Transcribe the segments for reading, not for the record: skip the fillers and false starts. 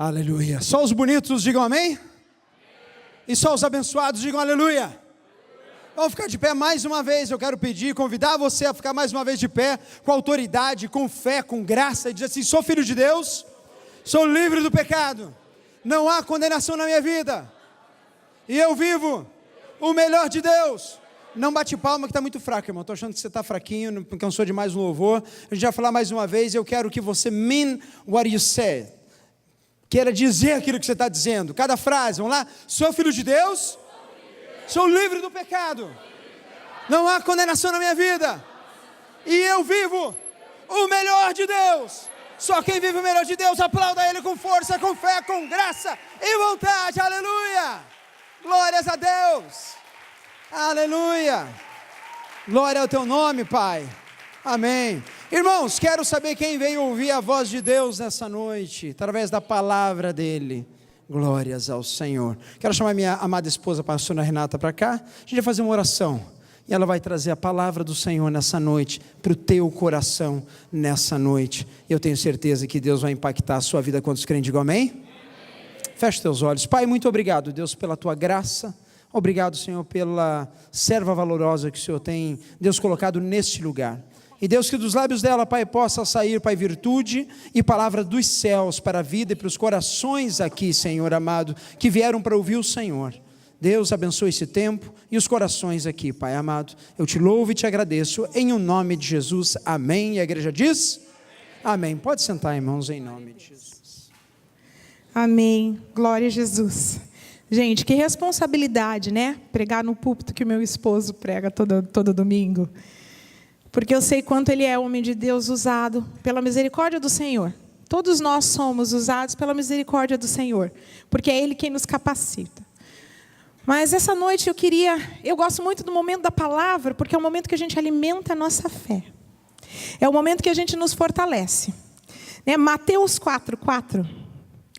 Aleluia. Só os bonitos digam amém. E só os abençoados digam aleluia. Vamos ficar de pé mais uma vez. Eu quero pedir, convidar você a ficar mais uma vez de pé, com autoridade, com fé, com graça, e dizer assim: sou filho de Deus, sou livre do pecado, não há condenação na minha vida, e eu vivo o melhor de Deus. Não bate palma que está muito fraco, irmão. Estou achando que você está fraquinho, não cansou de mais um louvor. A gente vai falar mais uma vez. Eu quero que você mean what you say. Queira dizer aquilo que você está dizendo. Cada frase, vamos lá. Sou filho de Deus, sou livre do pecado, não há condenação na minha vida, e eu vivo o melhor de Deus. Só quem vive o melhor de Deus, aplauda Ele com força, com fé, com graça e vontade. Aleluia. Glórias a Deus. Aleluia. Glória ao teu nome, Pai. Amém. Irmãos, quero saber quem veio ouvir a voz de Deus nessa noite, através da palavra dEle. Glórias ao Senhor. Quero chamar minha amada esposa, a pastora Renata, para cá. A gente vai fazer uma oração, e ela vai trazer a palavra do Senhor nessa noite, para o teu coração nessa noite. Eu tenho certeza que Deus vai impactar a sua vida. Quantos creem, digam amém? Amém. Feche teus olhos. Pai, muito obrigado, Deus, pela tua graça. Obrigado, Senhor, pela serva valorosa que o Senhor tem, Deus, colocado neste lugar. E Deus, que dos lábios dela, Pai, possa sair, Pai, virtude e palavra dos céus para a vida e para os corações aqui, Senhor amado, que vieram para ouvir o Senhor. Deus, abençoe esse tempo e os corações aqui, Pai amado. Eu te louvo e te agradeço, em o nome de Jesus, amém. E a igreja diz? Amém. Pode sentar, irmãos, em nome de Jesus. Amém. Glória a Jesus. Gente, que responsabilidade, né? Pregar no púlpito que o meu esposo prega todo domingo. Porque eu sei quanto ele é homem de Deus, usado pela misericórdia do Senhor. Todos nós somos usados pela misericórdia do Senhor, porque é Ele quem nos capacita. Mas essa noite eu gosto muito do momento da palavra, porque é o momento que a gente alimenta a nossa fé. É o momento que a gente nos fortalece. Mateus 4:4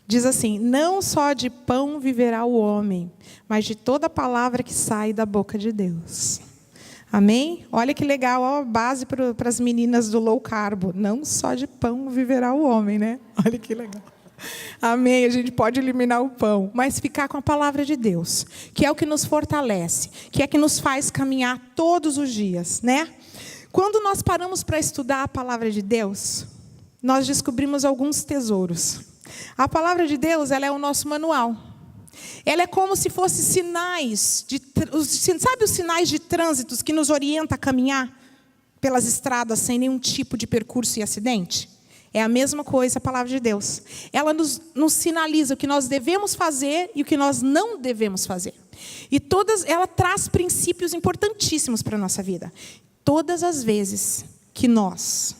diz assim: não só de pão viverá o homem, mas de toda palavra que sai da boca de Deus. Amém? Olha que legal, ó, a base para as meninas do low carbo. Não só de pão viverá o homem, né? Olha que legal. Amém? A gente pode eliminar o pão, mas ficar com a palavra de Deus, que é o que nos fortalece, que é que nos faz caminhar todos os dias, né? Quando nós paramos para estudar a palavra de Deus, nós descobrimos alguns tesouros. A palavra de Deus, ela é o nosso manual. Ela é como se fosse sinais, sabe os sinais de trânsito que nos orientam a caminhar pelas estradas sem nenhum tipo de percurso e acidente? É a mesma coisa a palavra de Deus. Ela nos sinaliza o que nós devemos fazer e o que nós não devemos fazer. E ela traz princípios importantíssimos para a nossa vida. Todas as vezes que nós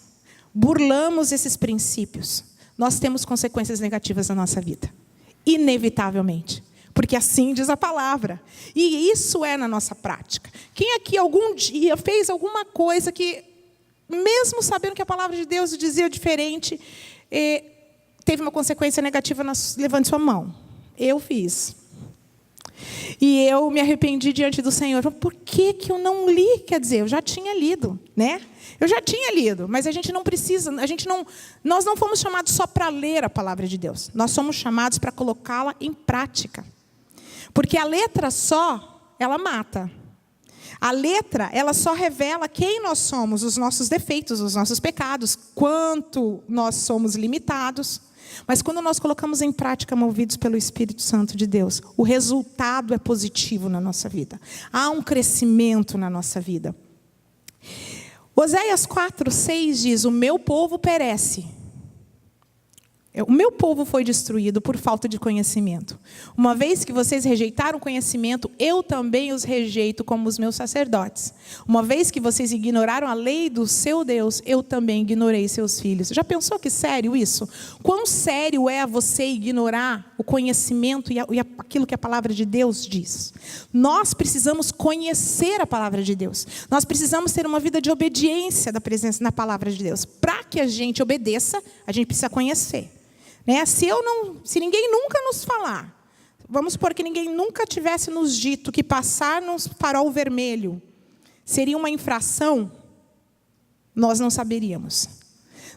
burlamos esses princípios, nós temos consequências negativas na nossa vida. Inevitavelmente. Porque assim diz a palavra. E isso é na nossa prática. Quem aqui algum dia fez alguma coisa que, mesmo sabendo que a palavra de Deus dizia diferente, teve uma consequência negativa? Levante sua mão. Eu fiz. E eu me arrependi diante do Senhor. Por que eu não li? Quer dizer, eu já tinha lido, né? Eu já tinha lido, mas a gente não precisa, nós não fomos chamados só para ler a palavra de Deus. Nós somos chamados para colocá-la em prática. Porque a letra só, ela mata. A letra, ela só revela quem nós somos, os nossos defeitos, os nossos pecados, quanto nós somos limitados. Mas quando nós colocamos em prática, movidos pelo Espírito Santo de Deus, o resultado é positivo na nossa vida. Há um crescimento na nossa vida. Oséias 4:6 diz: o meu povo perece. O meu povo foi destruído por falta de conhecimento. Uma vez que vocês rejeitaram o conhecimento, eu também os rejeito como os meus sacerdotes. Uma vez que vocês ignoraram a lei do seu Deus, eu também ignorei seus filhos. Já pensou que sério isso? Quão sério é você ignorar o conhecimento e aquilo que a palavra de Deus diz? Nós precisamos conhecer a palavra de Deus. Nós precisamos ter uma vida de obediência da presença na palavra de Deus. Para que a gente obedeça, a gente precisa conhecer. Se ninguém nunca nos falar, vamos supor que ninguém nunca tivesse nos dito que passar no farol vermelho seria uma infração, nós não saberíamos.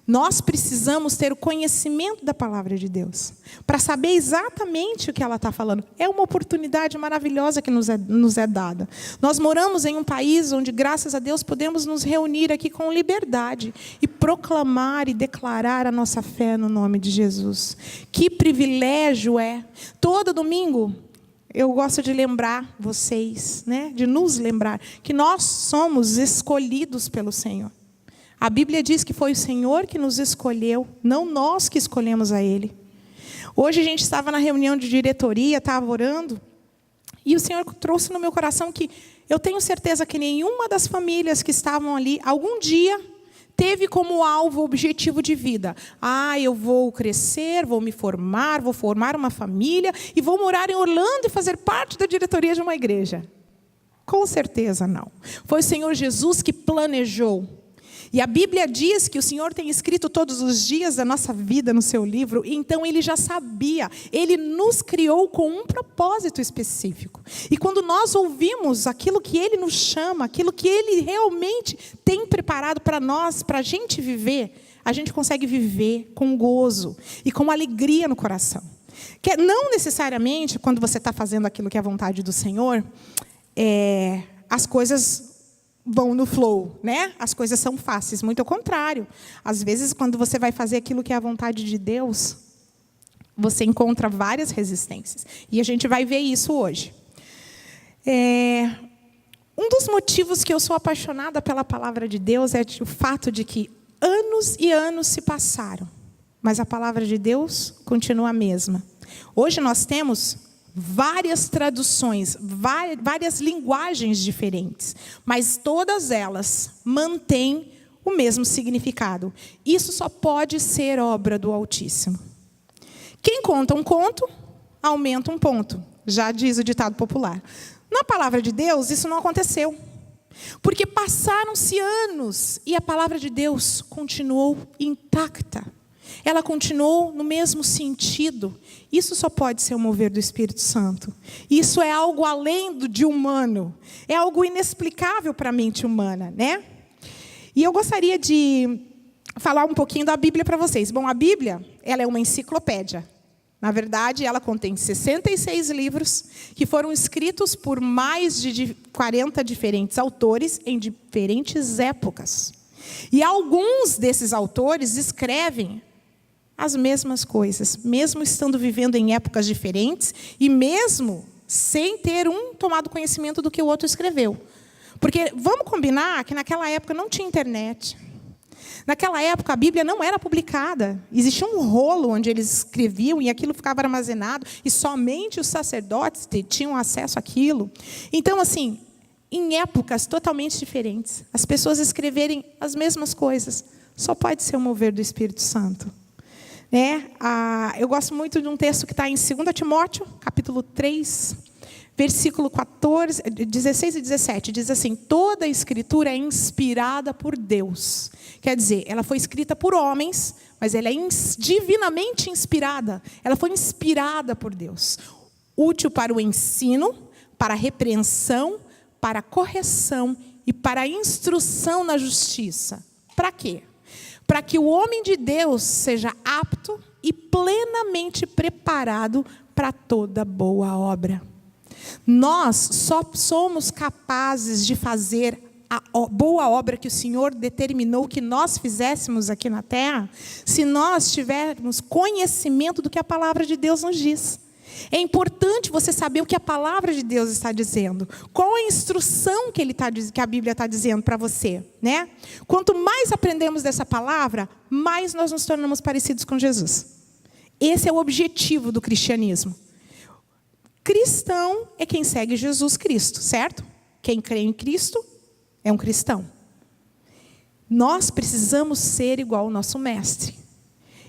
Nós precisamos ter o conhecimento da palavra de Deus, para saber exatamente o que ela está falando. É uma oportunidade maravilhosa que nos é dada. Nós moramos em um país onde, graças a Deus, podemos nos reunir aqui com liberdade e proclamar e declarar a nossa fé no nome de Jesus. Que privilégio é! Todo domingo, eu gosto de lembrar vocês, né, de nos lembrar, que nós somos escolhidos pelo Senhor. A Bíblia diz que foi o Senhor que nos escolheu, não nós que escolhemos a Ele. Hoje a gente estava na reunião de diretoria, estava orando, e o Senhor trouxe no meu coração que eu tenho certeza que nenhuma das famílias que estavam ali, algum dia, teve como alvo, objetivo de vida. Eu vou crescer, vou me formar, vou formar uma família, e vou morar em Orlando e fazer parte da diretoria de uma igreja. Com certeza não. Foi o Senhor Jesus que planejou. E a Bíblia diz que o Senhor tem escrito todos os dias da nossa vida no seu livro, então Ele já sabia, Ele nos criou com um propósito específico. E quando nós ouvimos aquilo que Ele nos chama, aquilo que Ele realmente tem preparado para nós, para a gente viver, a gente consegue viver com gozo e com alegria no coração. Que não necessariamente, quando você está fazendo aquilo que é a vontade do Senhor, as coisas vão no flow, né? As coisas são fáceis, muito ao contrário. Às vezes, quando você vai fazer aquilo que é a vontade de Deus, você encontra várias resistências. E a gente vai ver isso hoje. Um dos motivos que eu sou apaixonada pela palavra de Deus é o fato de que anos e anos se passaram, mas a palavra de Deus continua a mesma. Hoje nós temos várias traduções, várias linguagens diferentes, mas todas elas mantêm o mesmo significado. Isso só pode ser obra do Altíssimo. Quem conta um conto, aumenta um ponto, já diz o ditado popular. Na palavra de Deus, isso não aconteceu, porque passaram-se anos e a palavra de Deus continuou intacta. Ela continuou no mesmo sentido. Isso só pode ser o mover do Espírito Santo. Isso é algo além de humano. É algo inexplicável para a mente humana, né? E eu gostaria de falar um pouquinho da Bíblia para vocês. Bom, a Bíblia, ela é uma enciclopédia. Na verdade, ela contém 66 livros que foram escritos por mais de 40 diferentes autores em diferentes épocas. E alguns desses autores escrevem as mesmas coisas, mesmo estando vivendo em épocas diferentes e mesmo sem ter um tomado conhecimento do que o outro escreveu. Porque vamos combinar que naquela época não tinha internet. Naquela época a Bíblia não era publicada. Existia um rolo onde eles escreviam e aquilo ficava armazenado e somente os sacerdotes tinham acesso àquilo. Então, assim, em épocas totalmente diferentes, as pessoas escreverem as mesmas coisas, só pode ser o mover do Espírito Santo. Eu gosto muito de um texto que está em 2 Timóteo, capítulo 3, versículo 16 e 17. Diz assim: toda a Escritura é inspirada por Deus. Quer dizer, ela foi escrita por homens, mas ela é divinamente inspirada. Ela foi inspirada por Deus. Útil para o ensino, para a repreensão, para a correção e para a instrução na justiça. Para quê? Para que o homem de Deus seja apto e plenamente preparado para toda boa obra. Nós só somos capazes de fazer a boa obra que o Senhor determinou que nós fizéssemos aqui na terra, se nós tivermos conhecimento do que a palavra de Deus nos diz. É importante você saber o que a palavra de Deus está dizendo. Qual a instrução que a Bíblia está dizendo para você, né? Quanto mais aprendemos dessa palavra, mais nós nos tornamos parecidos com Jesus. Esse é o objetivo do cristianismo. Cristão é quem segue Jesus Cristo, certo? Quem crê em Cristo é um cristão. Nós precisamos ser igual ao nosso mestre.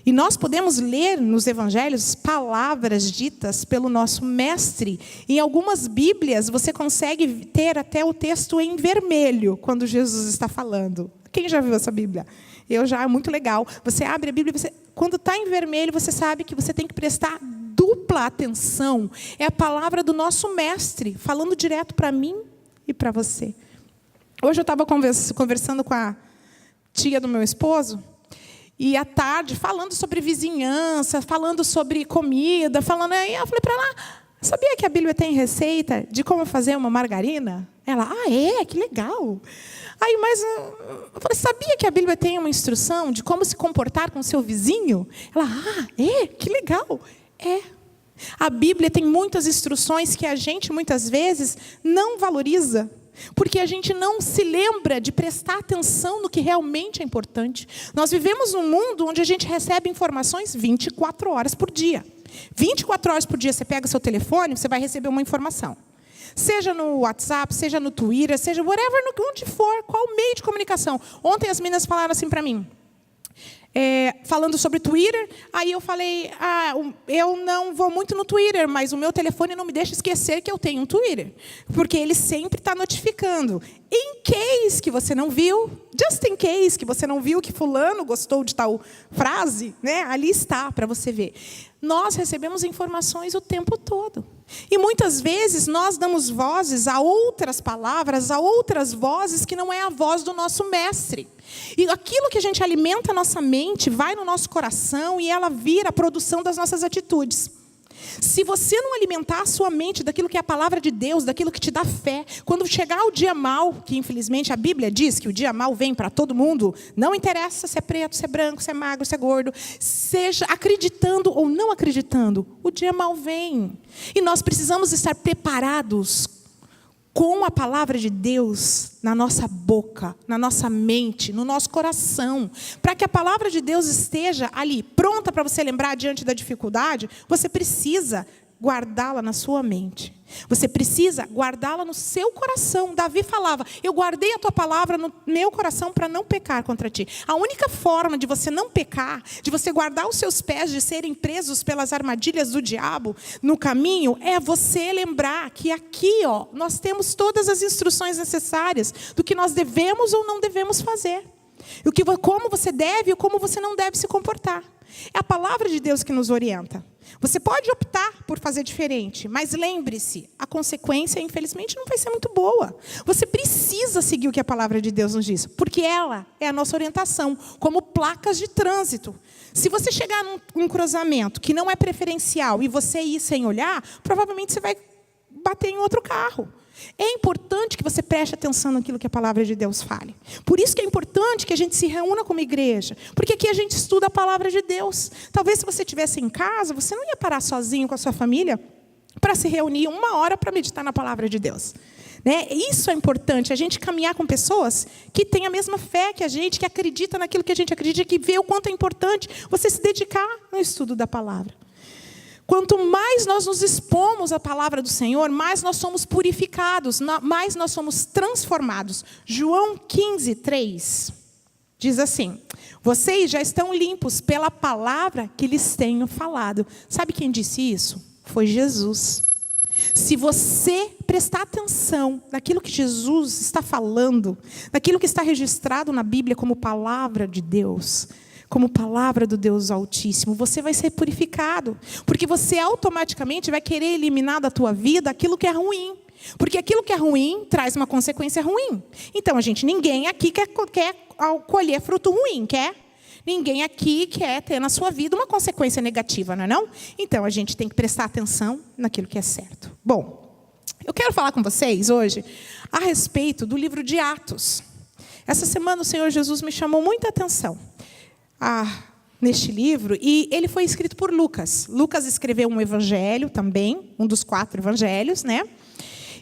E nós podemos ler nos evangelhos palavras ditas pelo nosso mestre. Em algumas Bíblias, você consegue ter até o texto em vermelho, quando Jesus está falando. Quem já viu essa Bíblia? Eu já, é muito legal. Você abre a Bíblia, quando está em vermelho, você sabe que você tem que prestar dupla atenção. É a palavra do nosso mestre, falando direto para mim e para você. Hoje eu estava conversando com a tia do meu esposo, E à tarde, falando sobre vizinhança, falando sobre comida, falando... Aí eu falei para ela, sabia que a Bíblia tem receita de como fazer uma margarina? Ela, que legal. Aí, mas eu falei, sabia que a Bíblia tem uma instrução de como se comportar com o seu vizinho? Ela, que legal. A Bíblia tem muitas instruções que a gente, muitas vezes, não valoriza. Porque a gente não se lembra de prestar atenção no que realmente é importante. Nós vivemos num mundo onde a gente recebe informações 24 horas por dia. 24 horas por dia você pega seu telefone, você vai receber uma informação. Seja no WhatsApp, seja no Twitter, seja whatever, onde for, qual meio de comunicação. Ontem as meninas falaram assim para mim, falando sobre Twitter, aí eu falei, eu não vou muito no Twitter, mas o meu telefone não me deixa esquecer que eu tenho um Twitter, porque ele sempre está notificando. In case que você não viu, just in case que você não viu que fulano gostou de tal frase, né? Ali está para você ver. Nós recebemos informações o tempo todo. E muitas vezes nós damos vozes a outras palavras, a outras vozes que não é a voz do nosso mestre. E aquilo que a gente alimenta a nossa mente vai no nosso coração e ela vira a produção das nossas atitudes. Se você não alimentar a sua mente daquilo que é a palavra de Deus, daquilo que te dá fé, quando chegar o dia mau, que infelizmente a Bíblia diz que o dia mau vem para todo mundo, não interessa se é preto, se é branco, se é magro, se é gordo, seja acreditando ou não acreditando, o dia mau vem. E nós precisamos estar preparados com a palavra de Deus na nossa boca, na nossa mente, no nosso coração, para que a palavra de Deus esteja ali, pronta para você lembrar diante da dificuldade. Você precisa guardá-la na sua mente. Você precisa guardá-la no seu coração. Davi falava, eu guardei a tua palavra no meu coração para não pecar contra ti. A única forma de você não pecar, de você guardar os seus pés de serem presos pelas armadilhas do diabo no caminho, é você lembrar que aqui, nós temos todas as instruções necessárias do que nós devemos ou não devemos fazer. Como você deve e como você não deve se comportar. É a palavra de Deus que nos orienta. Você pode optar por fazer diferente, mas lembre-se, a consequência, infelizmente, não vai ser muito boa. Você precisa seguir o que a palavra de Deus nos diz, porque ela é a nossa orientação, como placas de trânsito. Se você chegar num cruzamento que não é preferencial e você ir sem olhar, provavelmente você vai bater em outro carro. É importante que você preste atenção naquilo que a palavra de Deus fale. Por isso que é importante que a gente se reúna como igreja. Porque aqui a gente estuda a palavra de Deus. Talvez se você estivesse em casa, você não ia parar sozinho com a sua família para se reunir 1 hora para meditar na palavra de Deus. Né? Isso é importante, a gente caminhar com pessoas que têm a mesma fé que a gente, que acreditam naquilo que a gente acredita, que vê o quanto é importante você se dedicar no estudo da palavra. Quanto mais nós nos expomos à palavra do Senhor, mais nós somos purificados, mais nós somos transformados. João 15:3 diz assim, vocês já estão limpos pela palavra que lhes tenho falado. Sabe quem disse isso? Foi Jesus. Se você prestar atenção naquilo que Jesus está falando, naquilo que está registrado na Bíblia como palavra de Deus, como palavra do Deus Altíssimo, você vai ser purificado. Porque você automaticamente vai querer eliminar da tua vida aquilo que é ruim. Porque aquilo que é ruim traz uma consequência ruim. Então, ninguém aqui quer colher fruto ruim, quer? Ninguém aqui quer ter na sua vida uma consequência negativa, não é não? Então, a gente tem que prestar atenção naquilo que é certo. Bom, eu quero falar com vocês hoje a respeito do livro de Atos. Essa semana o Senhor Jesus me chamou muita atenção neste livro, e ele foi escrito por Lucas. Lucas escreveu um evangelho também, um dos 4 evangelhos, né?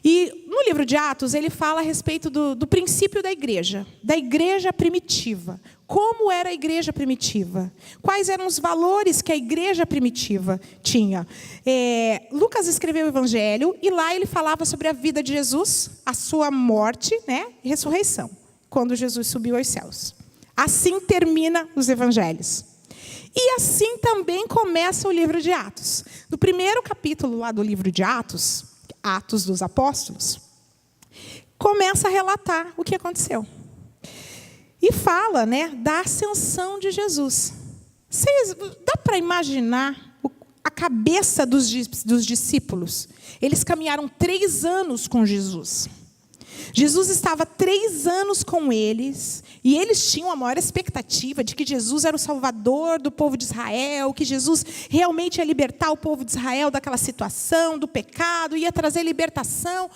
E no livro de Atos, ele fala a respeito do princípio da igreja primitiva. Como era a igreja primitiva? Quais eram os valores que a igreja primitiva tinha? Lucas escreveu o evangelho, e lá ele falava sobre a vida de Jesus, a sua morte, né, e ressurreição, quando Jesus subiu aos céus. Assim termina os evangelhos. E assim também começa o livro de Atos. No primeiro capítulo lá do livro de Atos, Atos dos Apóstolos, começa a relatar o que aconteceu. E fala, né, da ascensão de Jesus. Dá para imaginar a cabeça dos discípulos? Eles caminharam 3 anos com Jesus. Jesus estava 3 anos com eles, e eles tinham a maior expectativa de que Jesus era o salvador do povo de Israel, que Jesus realmente ia libertar o povo de Israel daquela situação, do pecado, ia trazer libertação.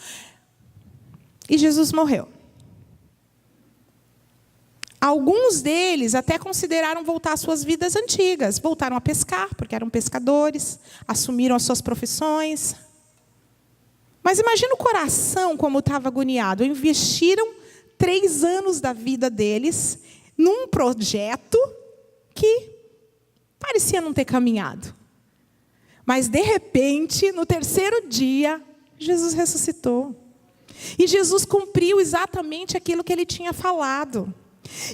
E Jesus morreu. Alguns deles até consideraram voltar às suas vidas antigas, voltaram a pescar, porque eram pescadores, assumiram as suas profissões. Mas imagina o coração como estava agoniado. Investiram 3 anos da vida deles num projeto que parecia não ter caminhado. Mas, de repente, no 3º dia, Jesus ressuscitou. E Jesus cumpriu exatamente aquilo que ele tinha falado.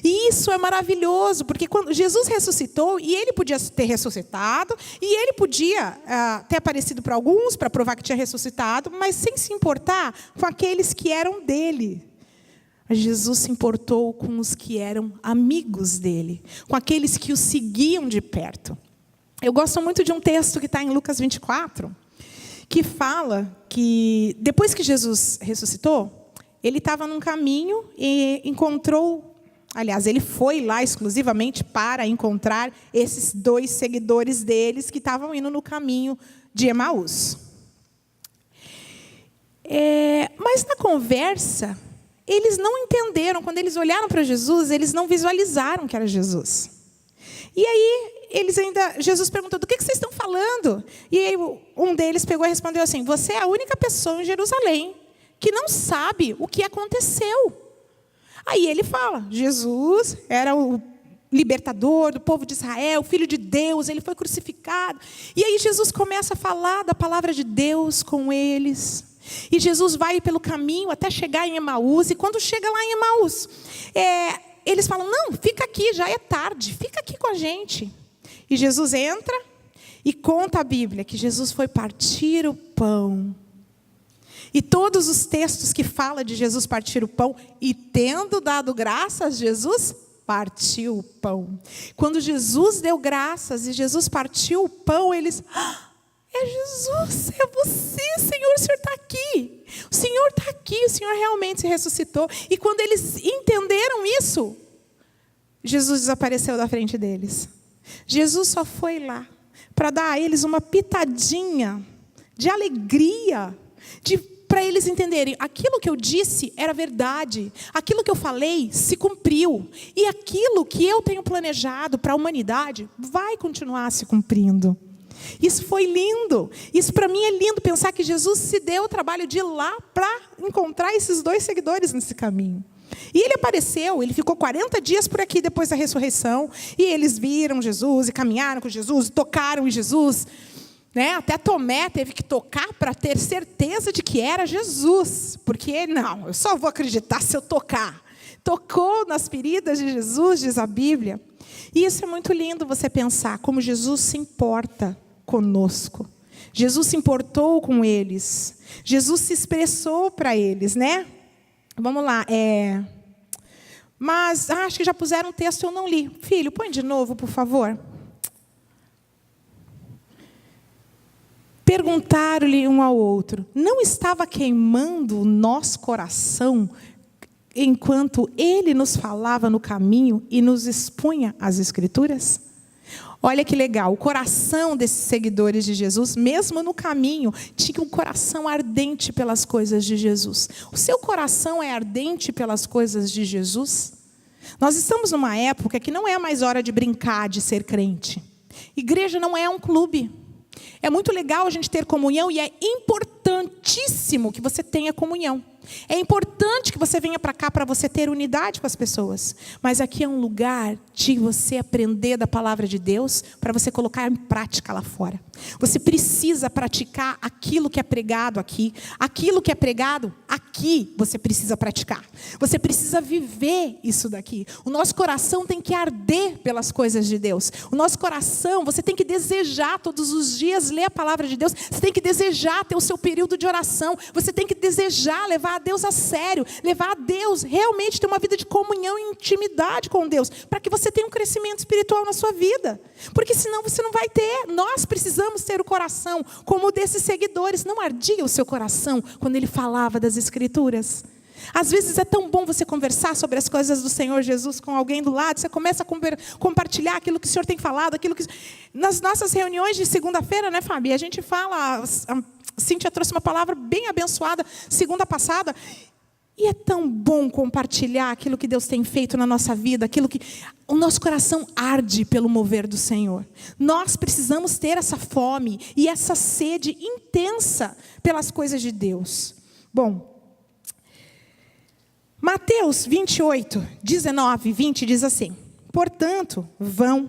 E isso é maravilhoso, porque quando Jesus ressuscitou, e ele podia ter ressuscitado, e ele podia ter aparecido para alguns, para provar que tinha ressuscitado, mas sem se importar com aqueles que eram dele. Jesus se importou com os que eram amigos dele, com aqueles que o seguiam de perto. Eu gosto muito de um texto que está em Lucas 24, que fala que depois que Jesus ressuscitou, ele estava num caminho e encontrou... Aliás, ele foi lá exclusivamente para encontrar esses 2 seguidores deles que estavam indo no caminho de Emaús. Mas na conversa, eles não entenderam. Quando eles olharam para Jesus, eles não visualizaram que era Jesus. E aí, Jesus perguntou, do que vocês estão falando? E aí, um deles pegou e respondeu assim, você é a única pessoa em Jerusalém que não sabe o que aconteceu. Aí ele fala, Jesus era o libertador do povo de Israel, filho de Deus, ele foi crucificado. E aí Jesus começa a falar da palavra de Deus com eles. E Jesus vai pelo caminho até chegar em Emaús. E quando chega lá em Emaús, eles falam, não, fica aqui, já é tarde, fica aqui com a gente. E Jesus entra e conta a Bíblia que Jesus foi partir o pão. E todos os textos que falam de Jesus partir o pão, e tendo dado graças, Jesus partiu o pão. Quando Jesus deu graças e Jesus partiu o pão, eles... é Jesus, é você, Senhor, o Senhor está aqui. O Senhor está aqui, o Senhor realmente se ressuscitou. E quando eles entenderam isso, Jesus desapareceu da frente deles. Jesus só foi lá para dar a eles uma pitadinha de alegria, para eles entenderem, aquilo que eu disse era verdade, aquilo que eu falei se cumpriu, e aquilo que eu tenho planejado para a humanidade vai continuar se cumprindo. Isso foi lindo, isso para mim é lindo, pensar que Jesus se deu o trabalho de ir lá para encontrar esses 2 seguidores nesse caminho. E ele apareceu, ele ficou 40 dias por aqui depois da ressurreição, e eles viram Jesus, e caminharam com Jesus, e tocaram em Jesus, até Tomé teve que tocar para ter certeza de que era Jesus. Porque, não, eu só vou acreditar se eu tocar. Tocou nas feridas de Jesus, diz a Bíblia. E isso é muito lindo você pensar como Jesus se importa conosco. Jesus se importou com eles. Jesus se expressou para eles, né? Vamos lá. Mas acho que já puseram um texto, eu não li. Filho, põe de novo, por favor. Perguntaram-lhe um ao outro, não estava queimando o nosso coração enquanto ele nos falava no caminho e nos expunha as Escrituras? Olha que legal, o coração desses seguidores de Jesus, mesmo no caminho, tinha um coração ardente pelas coisas de Jesus. O seu coração é ardente pelas coisas de Jesus? Nós estamos numa época que não é mais hora de brincar de ser crente. Igreja não é um clube. É muito legal a gente ter comunhão e é importantíssimo que você tenha comunhão. É importante que você venha para cá para você ter unidade com as pessoas. Mas aqui é um lugar de você aprender da palavra de Deus para você colocar em prática lá fora. Você precisa praticar aquilo que é pregado aqui. Aquilo que é pregado aqui, você precisa praticar. Você precisa viver isso daqui. O nosso coração tem que arder pelas coisas de Deus. O nosso coração, você tem que desejar todos os dias ler a palavra de Deus. Você tem que desejar ter o seu período de oração. Você tem que desejar levar a Deus a sério, levar a Deus, realmente ter uma vida de comunhão e intimidade com Deus, para que você tenha um crescimento espiritual na sua vida, porque senão você não vai ter. Nós precisamos ter o coração como o desses seguidores. Não ardia o seu coração quando ele falava das Escrituras? Às vezes é tão bom você conversar sobre as coisas do Senhor Jesus com alguém do lado. Você começa a compartilhar aquilo que o Senhor tem falado, aquilo que... Nas nossas reuniões de segunda-feira, né, Fabi? A gente fala... A Cíntia trouxe uma palavra bem abençoada segunda passada. E é tão bom compartilhar aquilo que Deus tem feito na nossa vida, aquilo que... O nosso coração arde pelo mover do Senhor. Nós precisamos ter essa fome e essa sede intensa pelas coisas de Deus. Bom... Mateus 28, 19, 20 diz assim: portanto, vão,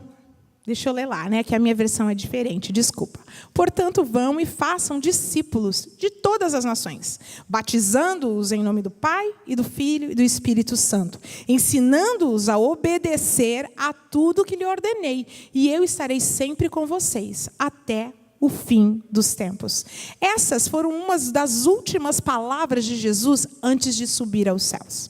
deixa eu ler lá, né, que a minha versão é diferente, desculpa. Portanto, vão e façam discípulos de todas as nações, batizando-os em nome do Pai e do Filho e do Espírito Santo, ensinando-os a obedecer a tudo que lhe ordenei, e eu estarei sempre com vocês, até o fim dos tempos. Essas foram umas das últimas palavras de Jesus antes de subir aos céus.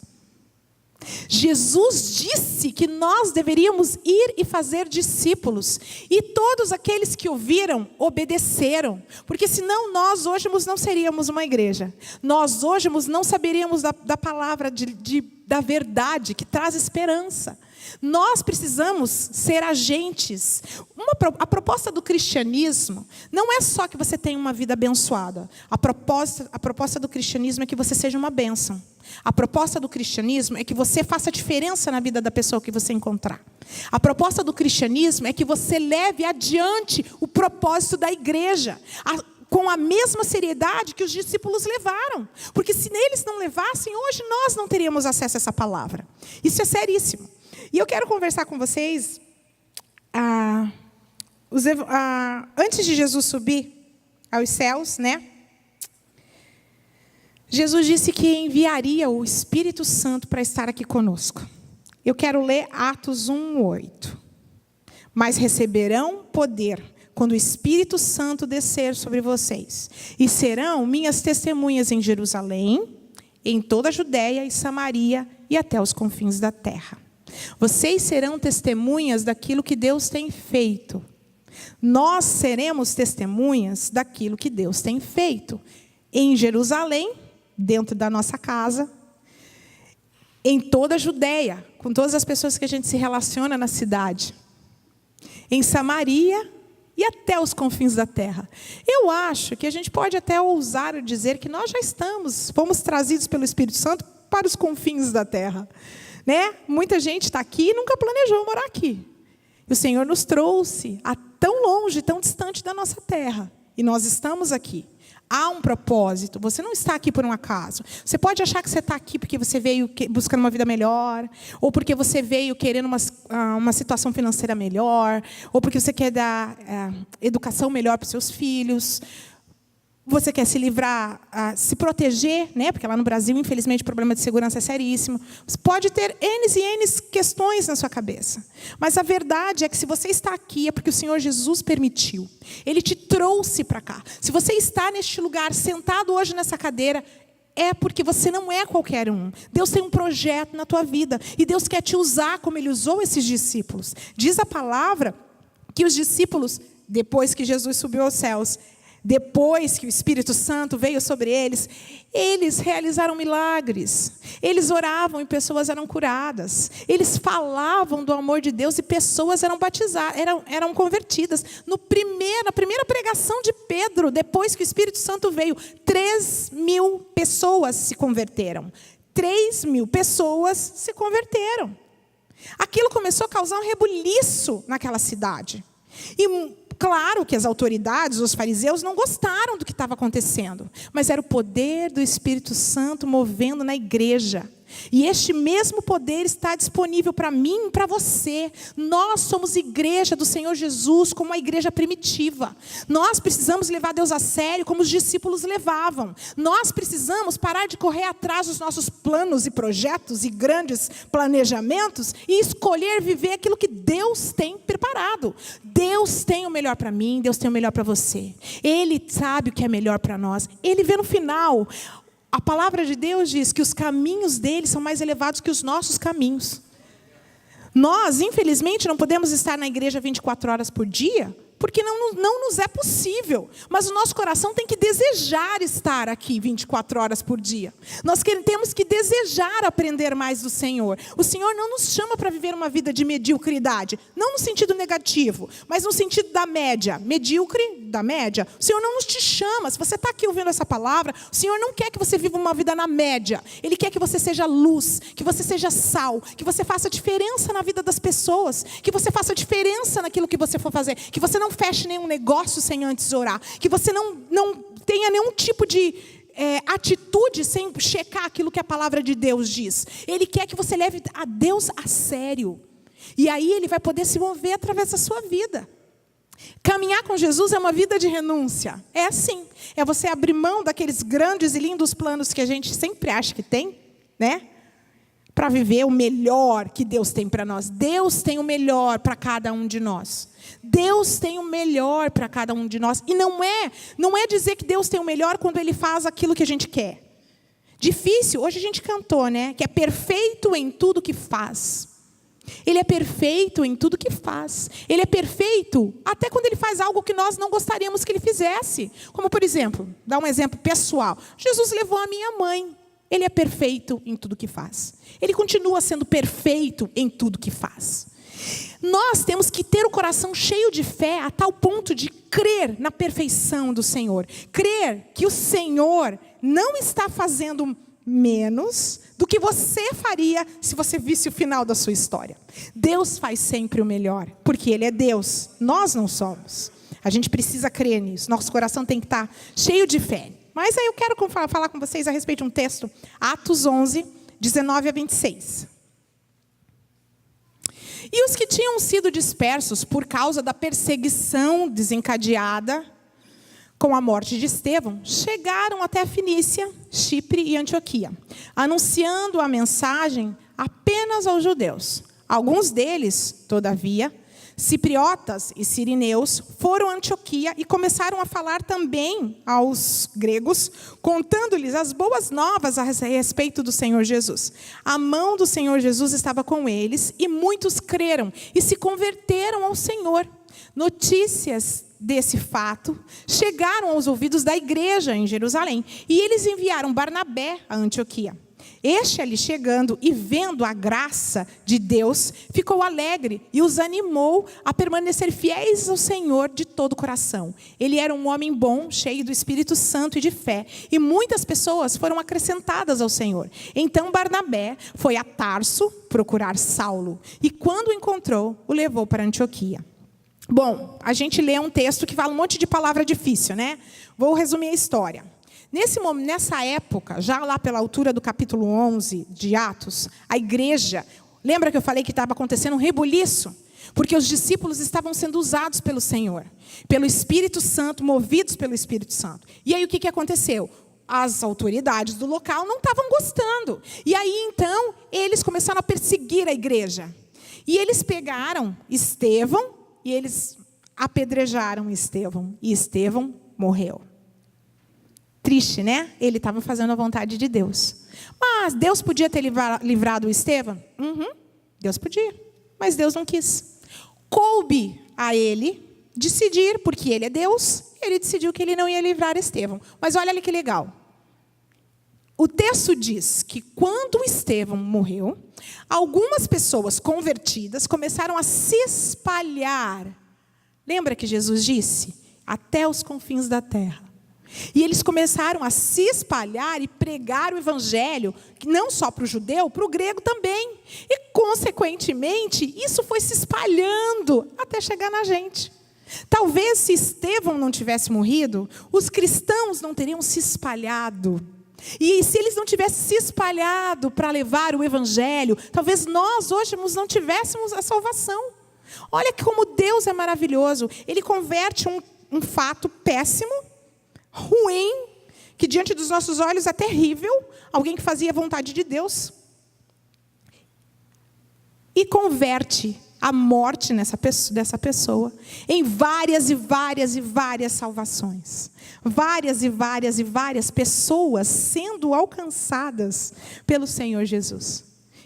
Jesus disse que nós deveríamos ir e fazer discípulos. E todos aqueles que ouviram, obedeceram. Porque senão nós hoje não seríamos uma igreja. Nós hoje não saberíamos da palavra, da verdade que traz esperança. Nós precisamos ser agentes. A proposta do cristianismo não é só que você tenha uma vida abençoada. A proposta do cristianismo é que você seja uma bênção. A proposta do cristianismo é que você faça diferença na vida da pessoa que você encontrar. A proposta do cristianismo é que você leve adiante o propósito da igreja, com a mesma seriedade que os discípulos levaram. Porque se eles não levassem, hoje nós não teríamos acesso a essa palavra. Isso é seríssimo. E eu quero conversar com vocês, antes de Jesus subir aos céus, né? Jesus disse que enviaria o Espírito Santo para estar aqui conosco. Eu quero ler Atos 1:8. Mas receberão poder quando o Espírito Santo descer sobre vocês, e serão minhas testemunhas em Jerusalém, em toda a Judeia e Samaria e até os confins da terra. Vocês serão testemunhas daquilo que Deus tem feito. Nós seremos testemunhas daquilo que Deus tem feito. Em Jerusalém, dentro da nossa casa, em toda a Judeia, com todas as pessoas que a gente se relaciona na cidade, em Samaria e até os confins da terra. Eu acho que a gente pode até ousar dizer que nós já fomos trazidos pelo Espírito Santo para os confins da terra. Né? Muita gente está aqui e nunca planejou morar aqui. E o Senhor nos trouxe a tão longe, tão distante da nossa terra. E nós estamos aqui. Há um propósito. Você não está aqui por um acaso. Você pode achar que você está aqui porque você veio buscando uma vida melhor, ou porque você veio querendo uma situação financeira melhor, ou porque você quer dar educação melhor para os seus filhos. Você quer se livrar, se proteger, né? Porque lá no Brasil, infelizmente, o problema de segurança é seríssimo. Você pode ter N e N questões na sua cabeça. Mas a verdade é que se você está aqui, é porque o Senhor Jesus permitiu. Ele te trouxe para cá. Se você está neste lugar, sentado hoje nessa cadeira, é porque você não é qualquer um. Deus tem um projeto na tua vida. E Deus quer te usar como Ele usou esses discípulos. Diz a palavra que os discípulos, depois que Jesus subiu aos céus, depois que o Espírito Santo veio sobre eles, eles realizaram milagres. Eles oravam e pessoas eram curadas. Eles falavam do amor de Deus e pessoas eram batizadas, eram convertidas. Na primeira pregação de Pedro, depois que o Espírito Santo veio, 3.000 pessoas se converteram. 3.000 pessoas se converteram. Aquilo começou a causar um rebuliço naquela cidade. E claro que as autoridades, os fariseus, não gostaram do que estava acontecendo. Mas era o poder do Espírito Santo movendo na igreja. E este mesmo poder está disponível para mim e para você. Nós somos igreja do Senhor Jesus, como a igreja primitiva. Nós precisamos levar Deus a sério, como os discípulos levavam. Nós precisamos parar de correr atrás dos nossos planos e projetos e grandes planejamentos e escolher viver aquilo que Deus tem preparado. Deus tem o melhor para mim, Deus tem o melhor para você. Ele sabe o que é melhor para nós. Ele vê no final. A palavra de Deus diz que os caminhos dele são mais elevados que os nossos caminhos. Nós, infelizmente, não podemos estar na igreja 24 horas por dia, Porque não nos é possível. Mas o nosso coração tem que desejar estar aqui 24 horas por dia. Nós temos que desejar aprender mais do Senhor. O Senhor não nos chama para viver uma vida de mediocridade. Não no sentido negativo, mas no sentido da média. Medíocre, da média. O Senhor não nos te chama. Se você está aqui ouvindo essa palavra, o Senhor não quer que você viva uma vida na média. Ele quer que você seja luz, que você seja sal, que você faça diferença na vida das pessoas, que você faça diferença naquilo que você for fazer, que você não feche nenhum negócio sem antes orar, que você não tenha nenhum tipo de atitude sem checar aquilo que a palavra de Deus diz. Ele quer que você leve a Deus a sério, e aí Ele vai poder se mover através da sua vida. Caminhar com Jesus é uma vida de renúncia. É assim, é você abrir mão daqueles grandes e lindos planos que a gente sempre acha que tem, né? Para viver o melhor que Deus tem para nós. Deus tem o melhor para cada um de nós. Deus tem o melhor para cada um de nós. E não é dizer que Deus tem o melhor quando Ele faz aquilo que a gente quer. Difícil, hoje a gente cantou, né? Que é perfeito em tudo que faz. Ele é perfeito em tudo que faz. Ele é perfeito até quando Ele faz algo que nós não gostaríamos que Ele fizesse. Como, por exemplo, dar um exemplo pessoal. Jesus levou a minha mãe. Ele é perfeito em tudo que faz. Ele continua sendo perfeito em tudo que faz. Nós temos que ter o coração cheio de fé a tal ponto de crer na perfeição do Senhor. Crer que o Senhor não está fazendo menos do que você faria se você visse o final da sua história. Deus faz sempre o melhor, porque Ele é Deus. Nós não somos. A gente precisa crer nisso. Nosso coração tem que estar cheio de fé. Mas aí eu quero falar com vocês a respeito de um texto, Atos 11, 19 a 26. E os que tinham sido dispersos por causa da perseguição desencadeada com a morte de Estevão, chegaram até a Fenícia, Chipre e Antioquia, anunciando a mensagem apenas aos judeus. Alguns deles, todavia, cipriotas e sirineus, foram a Antioquia e começaram a falar também aos gregos, contando-lhes as boas novas a respeito do Senhor Jesus. A mão do Senhor Jesus estava com eles e muitos creram e se converteram ao Senhor. Notícias desse fato chegaram aos ouvidos da igreja em Jerusalém e eles enviaram Barnabé a Antioquia. Este ali chegando e vendo a graça de Deus, ficou alegre e os animou a permanecer fiéis ao Senhor de todo o coração. Ele era um homem bom, cheio do Espírito Santo e de fé, e muitas pessoas foram acrescentadas ao Senhor. Então Barnabé foi a Tarso procurar Saulo, e quando o encontrou, o levou para Antioquia. Bom, a gente lê um texto que fala um monte de palavra difícil, né? Vou resumir a história. Nessa época, já lá pela altura do capítulo 11 de Atos, a igreja, lembra que eu falei que estava acontecendo um rebuliço? Porque os discípulos estavam sendo usados pelo Senhor, pelo Espírito Santo, movidos pelo Espírito Santo. E aí o que aconteceu? As autoridades do local não estavam gostando. E aí então, eles começaram a perseguir a igreja. E eles pegaram Estevão e eles apedrejaram Estevão. E Estevão morreu. Triste, né? Ele estava fazendo a vontade de Deus. Mas Deus podia ter livrado o Estevão? Deus podia, mas Deus não quis. Coube a ele decidir, porque ele é Deus, ele decidiu que ele não ia livrar Estevão. Mas olha ali que legal. O texto diz que quando Estevão morreu, algumas pessoas convertidas começaram a se espalhar. Lembra que Jesus disse? Até os confins da terra. E eles começaram a se espalhar e pregar o evangelho, não só para o judeu, para o grego também. E, consequentemente, isso foi se espalhando até chegar na gente. Talvez se Estevão não tivesse morrido, os cristãos não teriam se espalhado. E se eles não tivessem se espalhado para levar o evangelho, talvez nós hoje não tivéssemos a salvação. Olha como Deus é maravilhoso. Ele converte um fato péssimo, ruim, que diante dos nossos olhos é terrível, alguém que fazia a vontade de Deus, e converte a morte dessa pessoa em várias e várias e várias salvações. Várias e várias e várias pessoas sendo alcançadas pelo Senhor Jesus.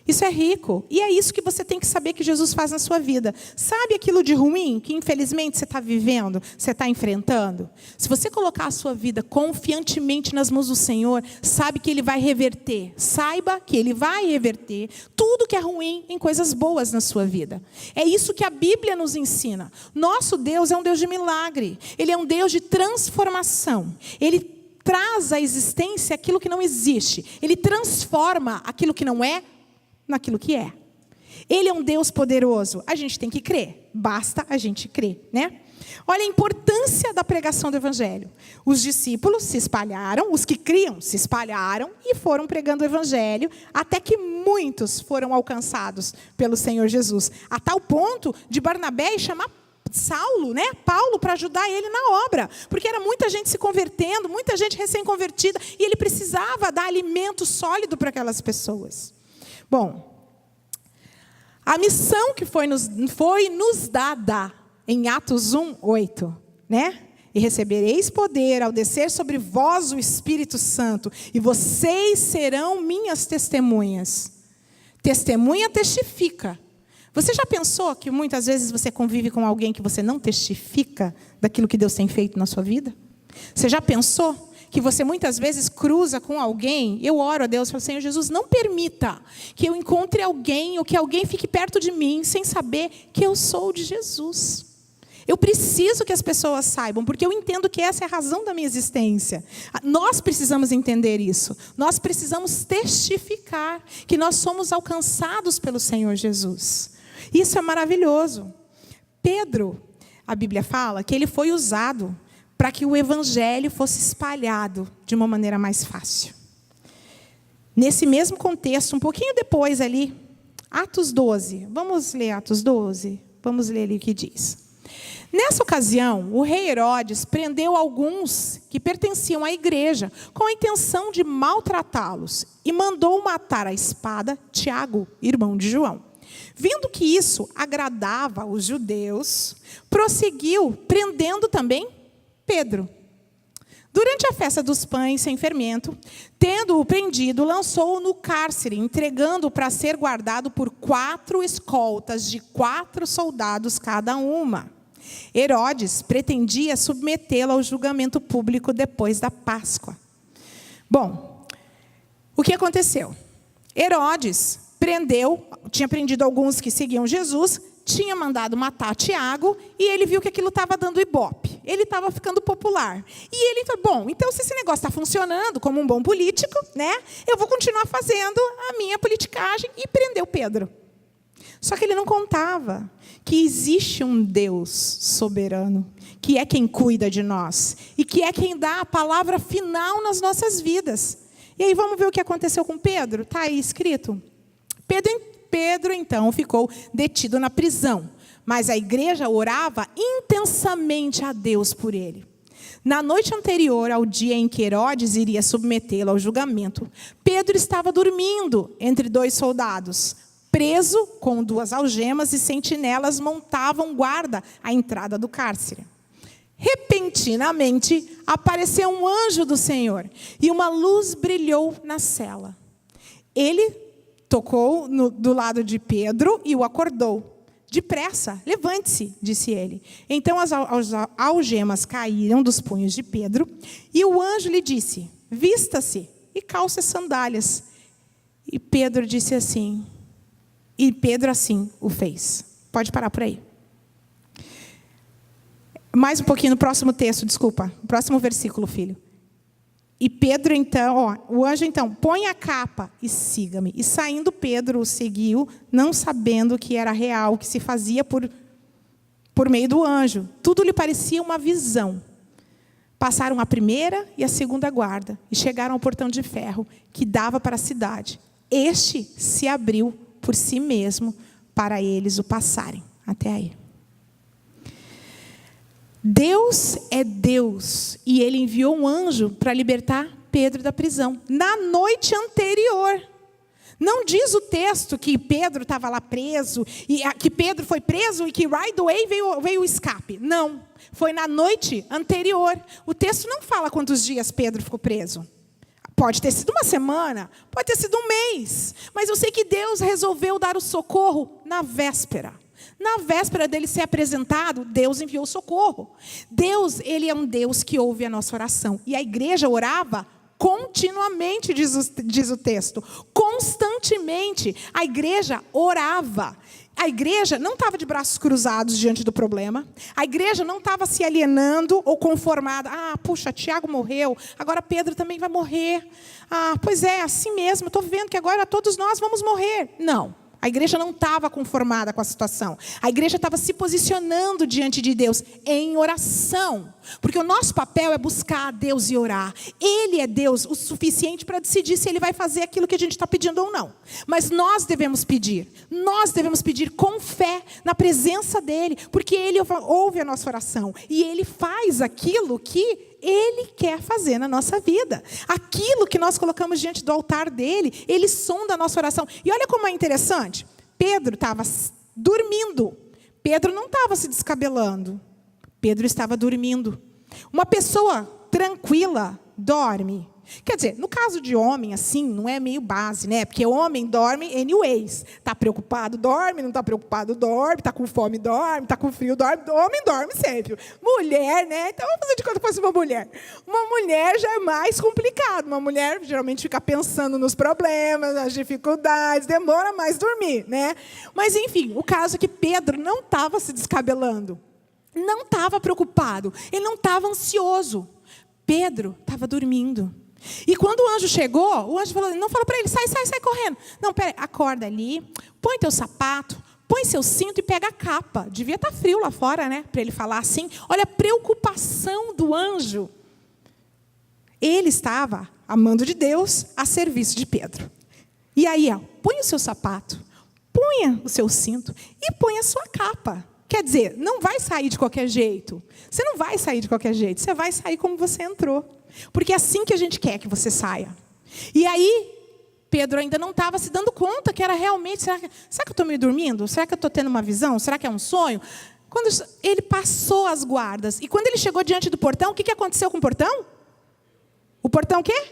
Isso é rico. E é isso que você tem que saber que Jesus faz na sua vida. Sabe aquilo de ruim que, infelizmente, você está vivendo, você está enfrentando? Se você colocar a sua vida confiantemente nas mãos do Senhor, sabe que Ele vai reverter. Saiba que Ele vai reverter tudo que é ruim em coisas boas na sua vida. É isso que a Bíblia nos ensina. Nosso Deus é um Deus de milagre. Ele é um Deus de transformação. Ele traz à existência aquilo que não existe. Ele transforma aquilo que não é naquilo que é. Ele é um Deus poderoso. A gente tem que crer. Basta a gente crer, né? Olha a importância da pregação do Evangelho. Os discípulos se espalharam, os que criam se espalharam e foram pregando o Evangelho, até que muitos foram alcançados pelo Senhor Jesus. A tal ponto de Barnabé chamar Saulo, né? Paulo, para ajudar ele na obra. Porque era muita gente se convertendo, muita gente recém-convertida, e ele precisava dar alimento sólido para aquelas pessoas. Bom, a missão que foi nos dada em Atos 1:8, né? E recebereis poder ao descer sobre vós o Espírito Santo, e vocês serão minhas testemunhas. Testemunha testifica. Você já pensou que muitas vezes você convive com alguém que você não testifica daquilo que Deus tem feito na sua vida? Você já pensou que você muitas vezes cruza com alguém? Eu oro a Deus e falo, Senhor Jesus, não permita que eu encontre alguém ou que alguém fique perto de mim sem saber que eu sou de Jesus. Eu preciso que as pessoas saibam, porque eu entendo que essa é a razão da minha existência. Nós precisamos entender isso. Nós precisamos testificar que nós somos alcançados pelo Senhor Jesus. Isso é maravilhoso. Pedro, a Bíblia fala que ele foi usado para que o Evangelho fosse espalhado de uma maneira mais fácil. Nesse mesmo contexto, um pouquinho depois ali, Atos 12. Vamos ler Atos 12? Vamos ler ali o que diz. Nessa ocasião, o rei Herodes prendeu alguns que pertenciam à igreja com a intenção de maltratá-los e mandou matar à espada Tiago, irmão de João. Vendo que isso agradava os judeus, prosseguiu prendendo também Pedro. Durante a festa dos pães sem fermento, tendo-o prendido, lançou-o no cárcere, entregando-o para ser guardado por 4 escoltas de 4 soldados cada uma. Herodes pretendia submetê-lo ao julgamento público depois da Páscoa. Bom, o que aconteceu? Herodes tinha prendido alguns que seguiam Jesus, tinha mandado matar Tiago, e ele viu que aquilo estava dando ibope. Ele estava ficando popular. E ele falou, bom, então se esse negócio está funcionando como um bom político, né, eu vou continuar fazendo a minha politicagem, e prendeu Pedro. Só que ele não contava que existe um Deus soberano, que é quem cuida de nós, e que é quem dá a palavra final nas nossas vidas. E aí vamos ver o que aconteceu com Pedro? Está aí escrito. Pedro, então, ficou detido na prisão, mas a igreja orava intensamente a Deus por ele. Na noite anterior ao dia em que Herodes iria submetê-lo ao julgamento, Pedro estava dormindo entre 2 soldados, preso com 2 algemas, e sentinelas montavam guarda à entrada do cárcere. Repentinamente, apareceu um anjo do Senhor, e uma luz brilhou na cela. Ele tocou do lado de Pedro e o acordou. Depressa, levante-se, disse ele. Então as algemas caíram dos punhos de Pedro, e o anjo lhe disse, vista-se e calce as sandálias. E Pedro disse assim, e Pedro assim o fez. Pode parar por aí. Mais um pouquinho no próximo texto, desculpa. Próximo versículo, filho. E Pedro então, o anjo então, põe a capa e siga-me. E saindo Pedro o seguiu, não sabendo que era real, que se fazia por meio do anjo. Tudo lhe parecia uma visão. Passaram a primeira e a segunda guarda e chegaram ao portão de ferro que dava para a cidade. Este se abriu por si mesmo para eles o passarem. Até aí. Deus é Deus, e Ele enviou um anjo para libertar Pedro da prisão, na noite anterior. Não diz o texto que Pedro estava lá preso, e que Pedro foi preso e que right away veio o escape. Não, foi na noite anterior. O texto não fala quantos dias Pedro ficou preso. Pode ter sido uma semana, pode ter sido um mês, mas eu sei que Deus resolveu dar o socorro na véspera. Na véspera dele ser apresentado, Deus enviou socorro. Deus, ele é um Deus que ouve a nossa oração. E a igreja orava continuamente, diz o texto. Constantemente, a igreja orava. A igreja não estava de braços cruzados diante do problema. A igreja não estava se alienando ou conformada. Puxa, Tiago morreu, agora Pedro também vai morrer. Pois é, assim mesmo, estou vendo que agora todos nós vamos morrer. Não. A igreja não estava conformada com a situação. A igreja estava se posicionando diante de Deus em oração. Porque o nosso papel é buscar a Deus e orar. Ele é Deus o suficiente para decidir se Ele vai fazer aquilo que a gente está pedindo ou não. Mas nós devemos pedir. Nós devemos pedir com fé, na presença dEle. Porque Ele ouve a nossa oração. E Ele faz aquilo que Ele quer fazer na nossa vida. Aquilo que nós colocamos diante do altar dEle, Ele sonda a nossa oração. E olha como é interessante. Pedro estava dormindo. Pedro não estava se descabelando. Pedro estava dormindo. Uma pessoa tranquila dorme. Quer dizer, no caso de homem, assim, não é meio base, né? Porque homem dorme anyways. Está preocupado, dorme. Não está preocupado, dorme. Está com fome, dorme. Está com frio, dorme. Homem dorme sempre. Mulher, né? Então, vamos fazer de conta que fosse uma mulher. Uma mulher já é mais complicado. Uma mulher geralmente fica pensando nos problemas, nas dificuldades, demora mais dormir, né? Mas, enfim, o caso é que Pedro não estava se descabelando. Não estava preocupado. Ele não estava ansioso. Pedro estava dormindo. E quando o anjo chegou, o anjo não falou para ele, sai correndo. Não, peraí, acorda ali, põe teu sapato, põe seu cinto e pega a capa. Devia estar frio lá fora, né? Para ele falar assim. Olha a preocupação do anjo. Ele estava, amando de Deus, a serviço de Pedro. E aí, põe o seu sapato, ponha o seu cinto e põe a sua capa. Quer dizer, não vai sair de qualquer jeito. Você não vai sair de qualquer jeito. Você vai sair como você entrou. Porque é assim que a gente quer que você saia. E aí, Pedro ainda não estava se dando conta que era realmente... Será que eu estou meio dormindo? Será que eu estou tendo uma visão? Será que é um sonho? Quando ele passou as guardas. E quando ele chegou diante do portão, o que aconteceu com o portão? O portão o quê?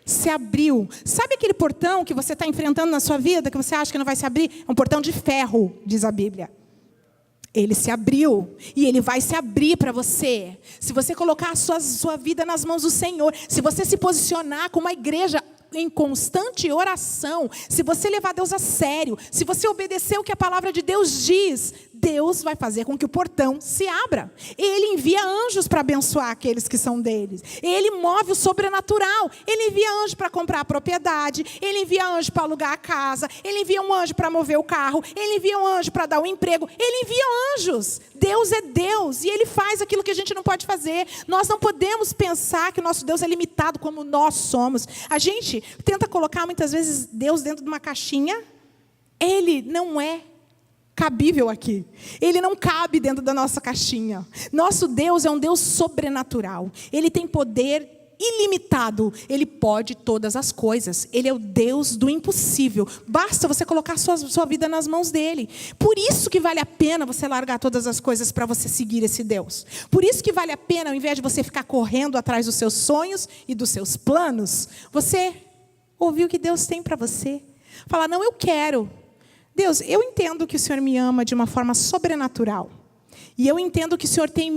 Se abriu. Sabe aquele portão que você está enfrentando na sua vida, que você acha que não vai se abrir? É um portão de ferro, diz a Bíblia. Ele se abriu e Ele vai se abrir para você. Se você colocar a sua vida nas mãos do Senhor, se você se posicionar como uma igreja em constante oração, se você levar Deus a sério, se você obedecer o que a palavra de Deus diz, Deus vai fazer com que o portão se abra. Ele envia anjos para abençoar aqueles que são deles. Ele move o sobrenatural. Ele envia anjo para comprar a propriedade. Ele envia anjo para alugar a casa. Ele envia um anjo para mover o carro. Ele envia um anjo para dar o emprego. Ele envia anjos. Deus é Deus e Ele faz aquilo que a gente não pode fazer. Nós não podemos pensar que o nosso Deus é limitado como nós somos. A gente tenta colocar muitas vezes Deus dentro de uma caixinha. Ele não é cabível aqui. Ele não cabe dentro da nossa caixinha. Nosso Deus é um Deus sobrenatural. Ele tem poder ilimitado. Ele pode todas as coisas. Ele é o Deus do impossível. Basta você colocar sua vida nas mãos dele. Por isso que vale a pena você largar todas as coisas para você seguir esse Deus. Por isso que vale a pena, ao invés de você ficar correndo atrás dos seus sonhos e dos seus planos, você ouvir o que Deus tem para você. Falar, não, eu quero. Deus, eu entendo que o Senhor me ama de uma forma sobrenatural. E eu entendo que o Senhor tem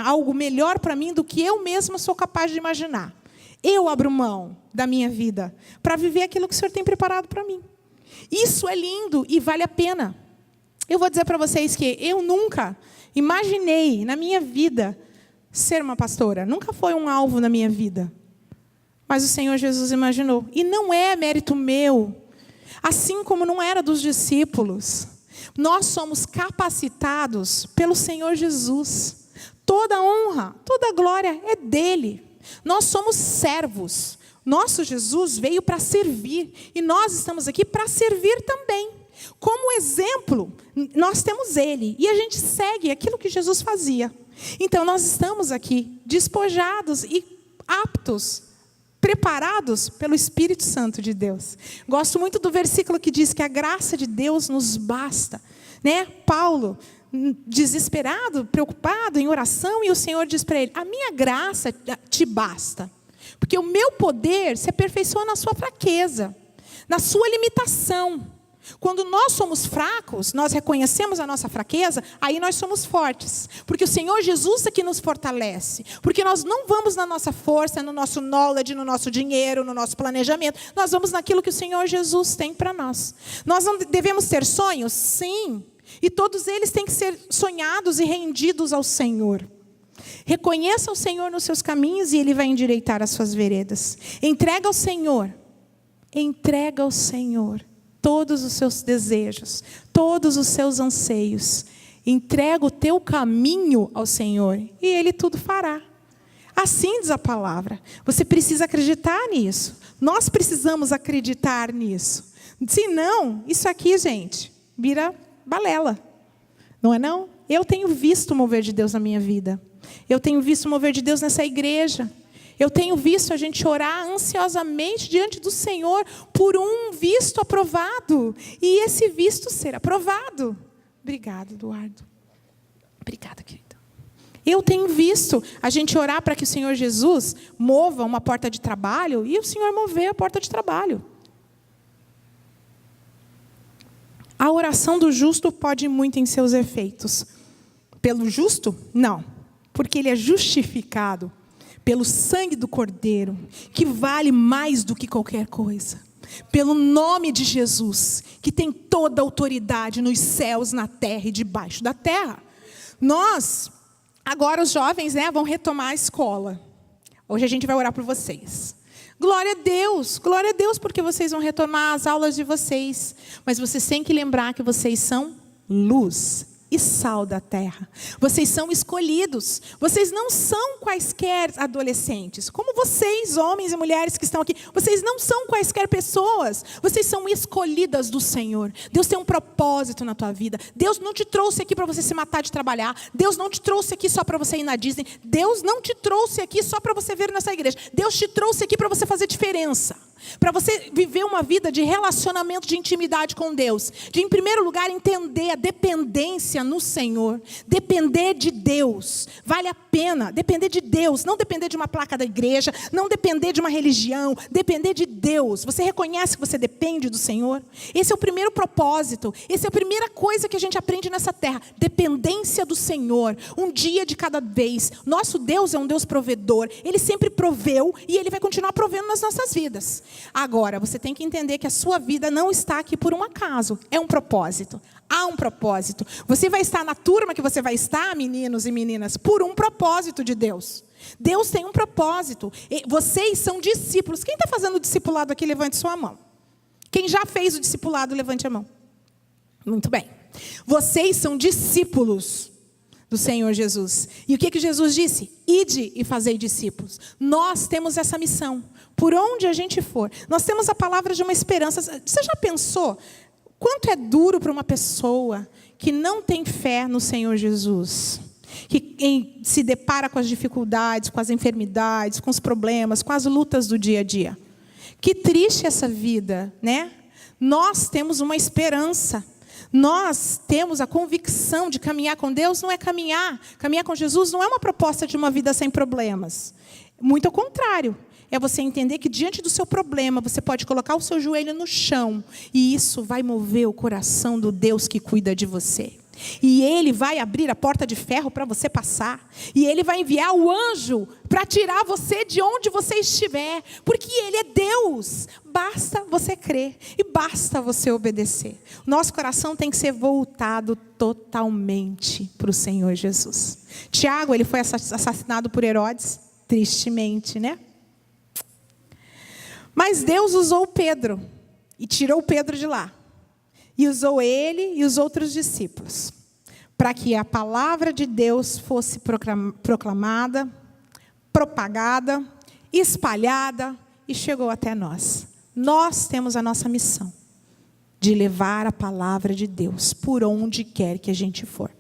algo melhor para mim do que eu mesma sou capaz de imaginar. Eu abro mão da minha vida para viver aquilo que o Senhor tem preparado para mim. Isso é lindo e vale a pena. Eu vou dizer para vocês que eu nunca imaginei na minha vida ser uma pastora. Nunca foi um alvo na minha vida. Mas o Senhor Jesus imaginou. E não é mérito meu. Assim como não era dos discípulos. Nós somos capacitados pelo Senhor Jesus. Toda honra, toda glória é dele. Nós somos servos. Nosso Jesus veio para servir. E nós estamos aqui para servir também. Como exemplo, nós temos ele. E a gente segue aquilo que Jesus fazia. Então nós estamos aqui despojados e aptos, preparados pelo Espírito Santo de Deus. Gosto muito do versículo que diz que a graça de Deus nos basta. Né? Paulo, desesperado, preocupado, em oração, e o Senhor diz para ele, a minha graça te basta. Porque o meu poder se aperfeiçoa na sua fraqueza, na sua limitação. Quando nós somos fracos, nós reconhecemos a nossa fraqueza, aí nós somos fortes. Porque o Senhor Jesus é que nos fortalece. Porque nós não vamos na nossa força, no nosso knowledge, no nosso dinheiro, no nosso planejamento. Nós vamos naquilo que o Senhor Jesus tem para nós. Nós não devemos ter sonhos? Sim. E todos eles têm que ser sonhados e rendidos ao Senhor. Reconheça o Senhor nos seus caminhos e Ele vai endireitar as suas veredas. Entrega ao Senhor todos os seus desejos, todos os seus anseios. Entrega o teu caminho ao Senhor e Ele tudo fará. Assim diz a palavra. Você precisa acreditar nisso. Nós precisamos acreditar nisso. Senão, isso aqui, gente, vira balela. Não é não? Eu tenho visto o mover de Deus na minha vida. Eu tenho visto o mover de Deus nessa igreja. Eu tenho visto a gente orar ansiosamente diante do Senhor por um visto aprovado. E esse visto ser aprovado. Obrigada, Eduardo. Obrigada, querido. Eu tenho visto a gente orar para que o Senhor Jesus mova uma porta de trabalho e o Senhor mover a porta de trabalho. A oração do justo pode muito em seus efeitos. Pelo justo? Não. Porque ele é justificado pelo sangue do Cordeiro, que vale mais do que qualquer coisa. Pelo nome de Jesus, que tem toda a autoridade nos céus, na terra e debaixo da terra. Nós, agora os jovens, vão retomar a escola. Hoje a gente vai orar por vocês. Glória a Deus, porque vocês vão retomar as aulas de vocês. Mas vocês têm que lembrar que vocês são luz e sal da terra. Vocês são escolhidos. Vocês não são quaisquer adolescentes. Como vocês, homens e mulheres que estão aqui, vocês não são quaisquer pessoas. Vocês são escolhidas do Senhor. Deus tem um propósito na tua vida. Deus não te trouxe aqui para você se matar de trabalhar. Deus não te trouxe aqui só para você ir na Disney. Deus não te trouxe aqui só para você vir nessa igreja. Deus te trouxe aqui para você fazer diferença. Para você viver uma vida de relacionamento, de intimidade com Deus. De, em primeiro lugar, entender a dependência no Senhor. Depender de Deus. Vale a pena depender de Deus. Não depender de uma placa da igreja. Não depender de uma religião. Depender de Deus. Você reconhece que você depende do Senhor? Esse é o primeiro propósito. Essa é a primeira coisa que a gente aprende nessa terra. Dependência do Senhor. Um dia de cada vez. Nosso Deus é um Deus provedor. Ele sempre proveu e Ele vai continuar provendo nas nossas vidas. Agora, você tem que entender que a sua vida não está aqui por um acaso. É um propósito. Há um propósito. Você vai estar na turma que você vai estar, meninos e meninas, por um propósito de Deus. Deus tem um propósito. Vocês são discípulos. Quem está fazendo o discipulado aqui, levante sua mão. Quem já fez o discipulado, levante a mão. Muito bem. Vocês são discípulos do Senhor Jesus. E o que Jesus disse? Ide e fazei discípulos. Nós temos essa missão. Por onde a gente for. Nós temos a palavra de uma esperança. Você já pensou quanto é duro para uma pessoa que não tem fé no Senhor Jesus? Que se depara com as dificuldades, com as enfermidades, com os problemas, com as lutas do dia a dia. Que triste essa vida, né? Nós temos uma esperança. Nós temos a convicção de caminhar com Deus, não é caminhar. Caminhar com Jesus não é uma proposta de uma vida sem problemas. Muito ao contrário. É você entender que diante do seu problema, você pode colocar o seu joelho no chão. E isso vai mover o coração do Deus que cuida de você. E Ele vai abrir a porta de ferro para você passar. E Ele vai enviar o anjo para tirar você de onde você estiver. Porque Ele é Deus. Basta você crer e basta você obedecer. Nosso coração tem que ser voltado totalmente para o Senhor Jesus. Tiago, ele foi assassinado por Herodes. Tristemente, né? Mas Deus usou Pedro e tirou Pedro de lá. E usou ele e os outros discípulos para que a palavra de Deus fosse proclamada, propagada, espalhada e chegou até nós. Nós temos a nossa missão de levar a palavra de Deus por onde quer que a gente for.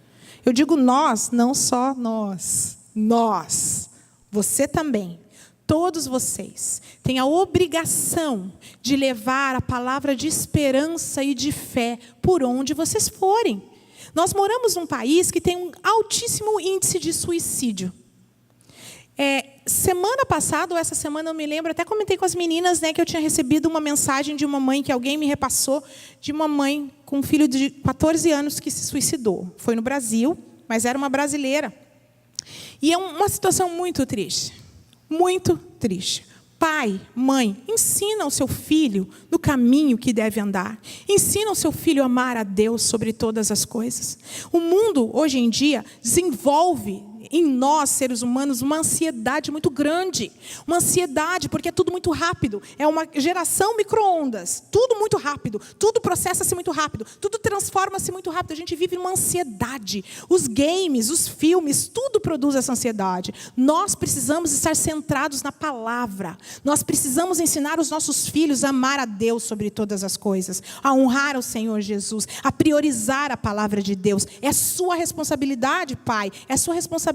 Eu digo nós, não só nós. Nós. Você também. Todos vocês têm a obrigação de levar a palavra de esperança e de fé por onde vocês forem. Nós moramos num país que tem um altíssimo índice de suicídio. Semana passada, ou essa semana, eu me lembro, até comentei com as meninas, né, que eu tinha recebido uma mensagem de uma mãe, que alguém me repassou, de uma mãe com um filho de 14 anos que se suicidou. Foi no Brasil, mas era uma brasileira. E é uma situação muito triste. Muito triste. Pai, mãe, ensina o seu filho no caminho que deve andar. Ensina o seu filho a amar a Deus sobre todas as coisas. O mundo, hoje em dia, desenvolve em nós, seres humanos, uma ansiedade muito grande. Uma ansiedade, porque é tudo muito rápido. É uma geração micro-ondas. Tudo muito rápido. Tudo processa-se muito rápido. Tudo transforma-se muito rápido. A gente vive numa ansiedade. Os games, os filmes, tudo produz essa ansiedade. Nós precisamos estar centrados na palavra. Nós precisamos ensinar os nossos filhos a amar a Deus sobre todas as coisas. A honrar o Senhor Jesus. A priorizar a palavra de Deus. É sua responsabilidade, pai. É sua responsabilidade,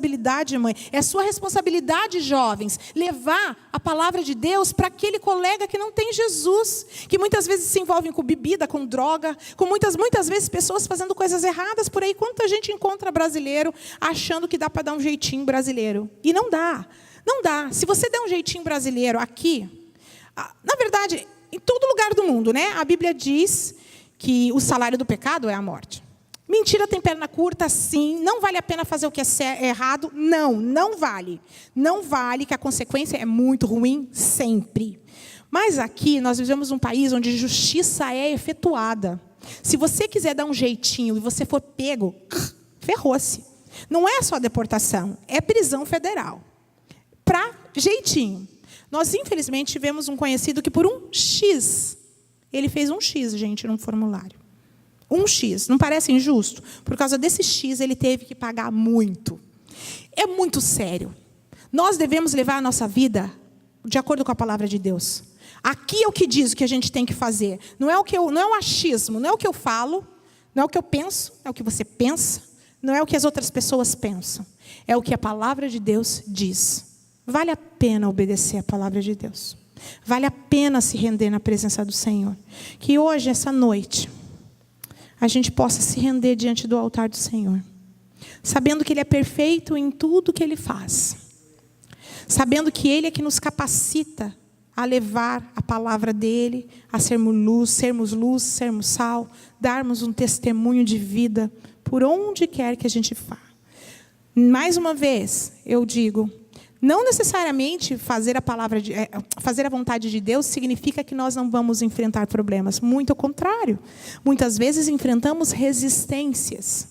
mãe. É sua responsabilidade, jovens, levar a palavra de Deus para aquele colega que não tem Jesus, que muitas vezes se envolvem com bebida, com droga, com muitas vezes pessoas fazendo coisas erradas por aí. Quanta gente encontra brasileiro achando que dá para dar um jeitinho brasileiro. E não dá. Não dá. Se você der um jeitinho brasileiro aqui, na verdade, em todo lugar do mundo, né? A Bíblia diz que o salário do pecado é a morte. Mentira tem perna curta, sim. Não vale a pena fazer o que é errado. Não vale. Não vale, que a consequência é muito ruim, sempre. Mas aqui nós vivemos um país onde justiça é efetuada. Se você quiser dar um jeitinho e você for pego, ferrou-se. Não é só deportação, é prisão federal. Pra jeitinho. Nós, infelizmente, tivemos um conhecido que por um X, ele fez um X, gente, num formulário. Um X, não parece injusto? Por causa desse X, ele teve que pagar muito. É muito sério. Nós devemos levar a nossa vida de acordo com a palavra de Deus. Aqui é o que diz o que a gente tem que fazer. Não é um achismo, não é o que eu falo, não é o que eu penso, é o que você pensa, não é o que as outras pessoas pensam. É o que a palavra de Deus diz. Vale a pena obedecer a palavra de Deus. Vale a pena se render na presença do Senhor. Que hoje, essa noite, a gente possa se render diante do altar do Senhor, sabendo que Ele é perfeito em tudo que Ele faz, sabendo que Ele é que nos capacita a levar a palavra dEle, a sermos luz, sermos sal, darmos um testemunho de vida por onde quer que a gente vá. Mais uma vez, eu digo, não necessariamente fazer a vontade de Deus significa que nós não vamos enfrentar problemas. Muito ao contrário. Muitas vezes enfrentamos resistências.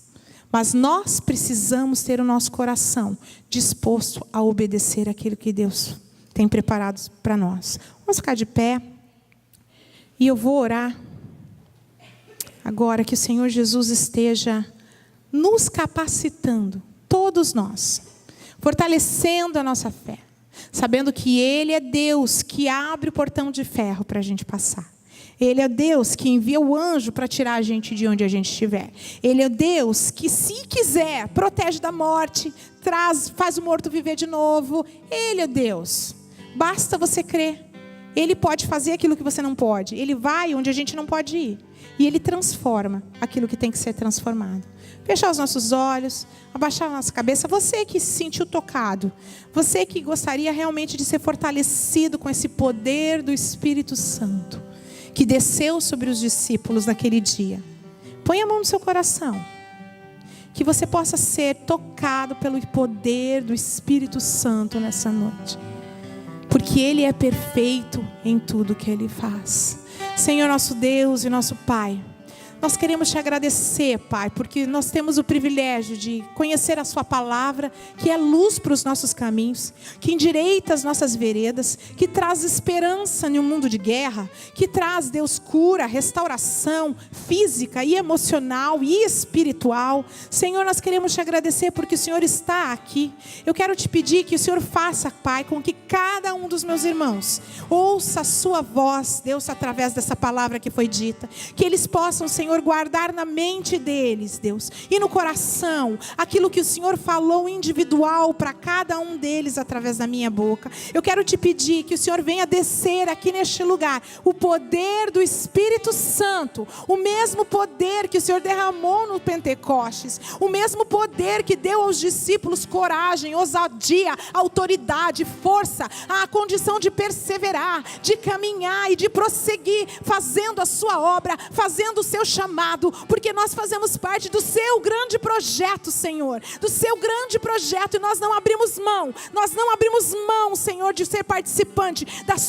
Mas nós precisamos ter o nosso coração disposto a obedecer aquilo que Deus tem preparado para nós. Vamos ficar de pé. E eu vou orar agora que o Senhor Jesus esteja nos capacitando, todos nós, fortalecendo a nossa fé, sabendo que Ele é Deus que abre o portão de ferro para a gente passar. Ele é Deus que envia o anjo para tirar a gente de onde a gente estiver. Ele é Deus que, se quiser, protege da morte, faz o morto viver de novo. Ele é Deus. Basta você crer. Ele pode fazer aquilo que você não pode. Ele vai onde a gente não pode ir. E Ele transforma aquilo que tem que ser transformado. Fechar os nossos olhos, abaixar a nossa cabeça. Você que se sentiu tocado, você que gostaria realmente de ser fortalecido com esse poder do Espírito Santo, que desceu sobre os discípulos naquele dia. Põe a mão no seu coração. Que você possa ser tocado pelo poder do Espírito Santo nessa noite. Porque Ele é perfeito em tudo que Ele faz. Senhor, nosso Deus e nosso Pai, nós queremos te agradecer, Pai, porque nós temos o privilégio de conhecer a Sua palavra, que é luz para os nossos caminhos, que endireita as nossas veredas, que traz esperança em um mundo de guerra, que traz, Deus, cura, restauração física e emocional e espiritual. Senhor, nós queremos te agradecer porque o Senhor está aqui. Eu quero te pedir que o Senhor faça, Pai, com que cada um dos meus irmãos ouça a Sua voz, Deus, através dessa palavra que foi dita, que eles possam, Senhor, Senhor, guardar na mente deles, Deus, e no coração, aquilo que o Senhor falou individual para cada um deles através da minha boca. Eu quero te pedir que o Senhor venha descer aqui neste lugar, o poder do Espírito Santo, o mesmo poder que o Senhor derramou no Pentecostes, o mesmo poder que deu aos discípulos coragem, ousadia, autoridade, força, a condição de perseverar, de caminhar e de prosseguir, fazendo a sua obra, fazendo o seu chamado, porque nós fazemos parte do seu grande projeto, Senhor, do seu grande projeto, e nós não abrimos mão, Senhor, de ser participante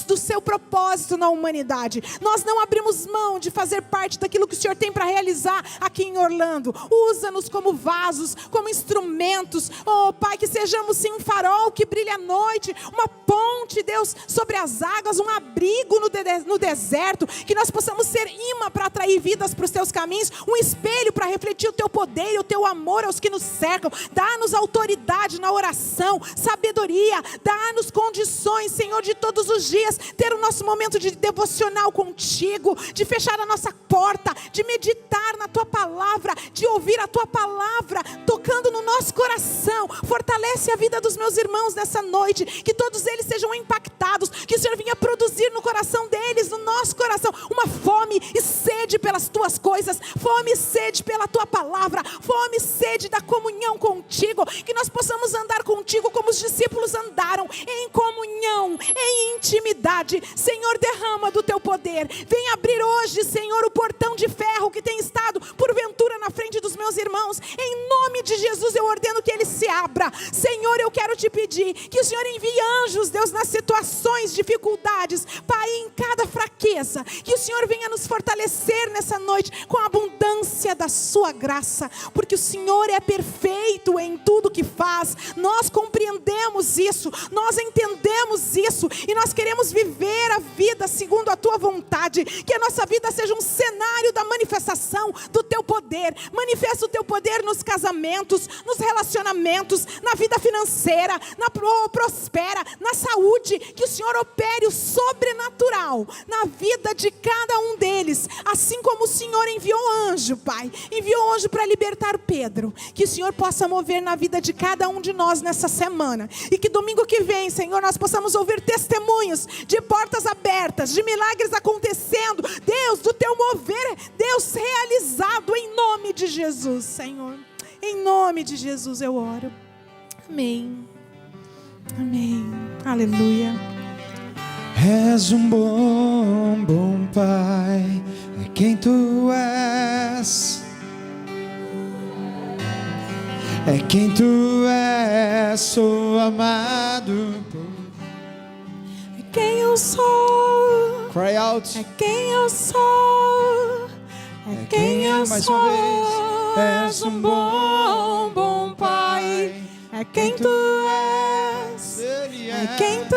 do seu propósito na humanidade. Nós não abrimos mão de fazer parte daquilo que o Senhor tem para realizar aqui em Orlando. Usa-nos como vasos, como instrumentos, oh Pai, que sejamos sim um farol que brilha à noite, uma ponte, Deus, sobre as águas, um abrigo no deserto, que nós possamos ser imã para atrair vidas para os teus caminhos, um espelho para refletir o teu poder e o teu amor aos que nos cercam. Dá-nos autoridade na oração, sabedoria, dá-nos condições, Senhor, de todos os dias ter o nosso momento de devocional contigo, de fechar a nossa porta, de meditar na tua palavra, de ouvir a tua palavra tocando no nosso coração. Fortalece a vida dos meus irmãos nessa noite, que todos eles sejam impactados, que o Senhor venha produzir no coração deles, no nosso coração, uma fome e sede pelas tuas coisas, fome e sede pela tua palavra, fome e sede da comunhão contigo, que nós possamos andar contigo como os discípulos andaram, em comunhão, em intimidade. Senhor, derrama do teu poder, vem abrir hoje, Senhor, o portão de ferro que tem estado porventura na frente dos meus irmãos. Em nome de Jesus eu ordeno que ele se abra. Senhor, eu quero te pedir que o Senhor envie anjos, Deus, nas situações, dificuldades, Pai, em cada fraqueza, que o Senhor venha nos fortalecer nessa noite com a abundância da sua graça, porque o Senhor é perfeito em tudo que faz. Nós compreendemos isso, nós entendemos isso, e nós queremos viver a vida segundo a tua vontade, que a nossa vida seja um cenário da manifestação do teu poder. Manifesta o teu poder nos casamentos, nos relacionamentos, na vida financeira, prospera, na saúde, que o Senhor opere o sobrenatural na vida de cada um deles, assim como o Senhor enviou anjo, Pai, enviou anjo para libertar Pedro, que o Senhor possa mover na vida de cada um de nós nessa semana, e que domingo que vem, Senhor, nós possamos ouvir testemunhos de portas abertas, de milagres acontecendo, Deus, do teu mover, Deus, realizado em nome de Jesus, Senhor, em nome de Jesus eu oro, amém, amém, aleluia. És um bom Pai, é quem tu és, é quem tu és, sou amado por... É quem eu sou, Cry out. é quem eu sou, é quem eu mais sou, uma vez. és um bom Pai, é quem tu és, Ele é quem tu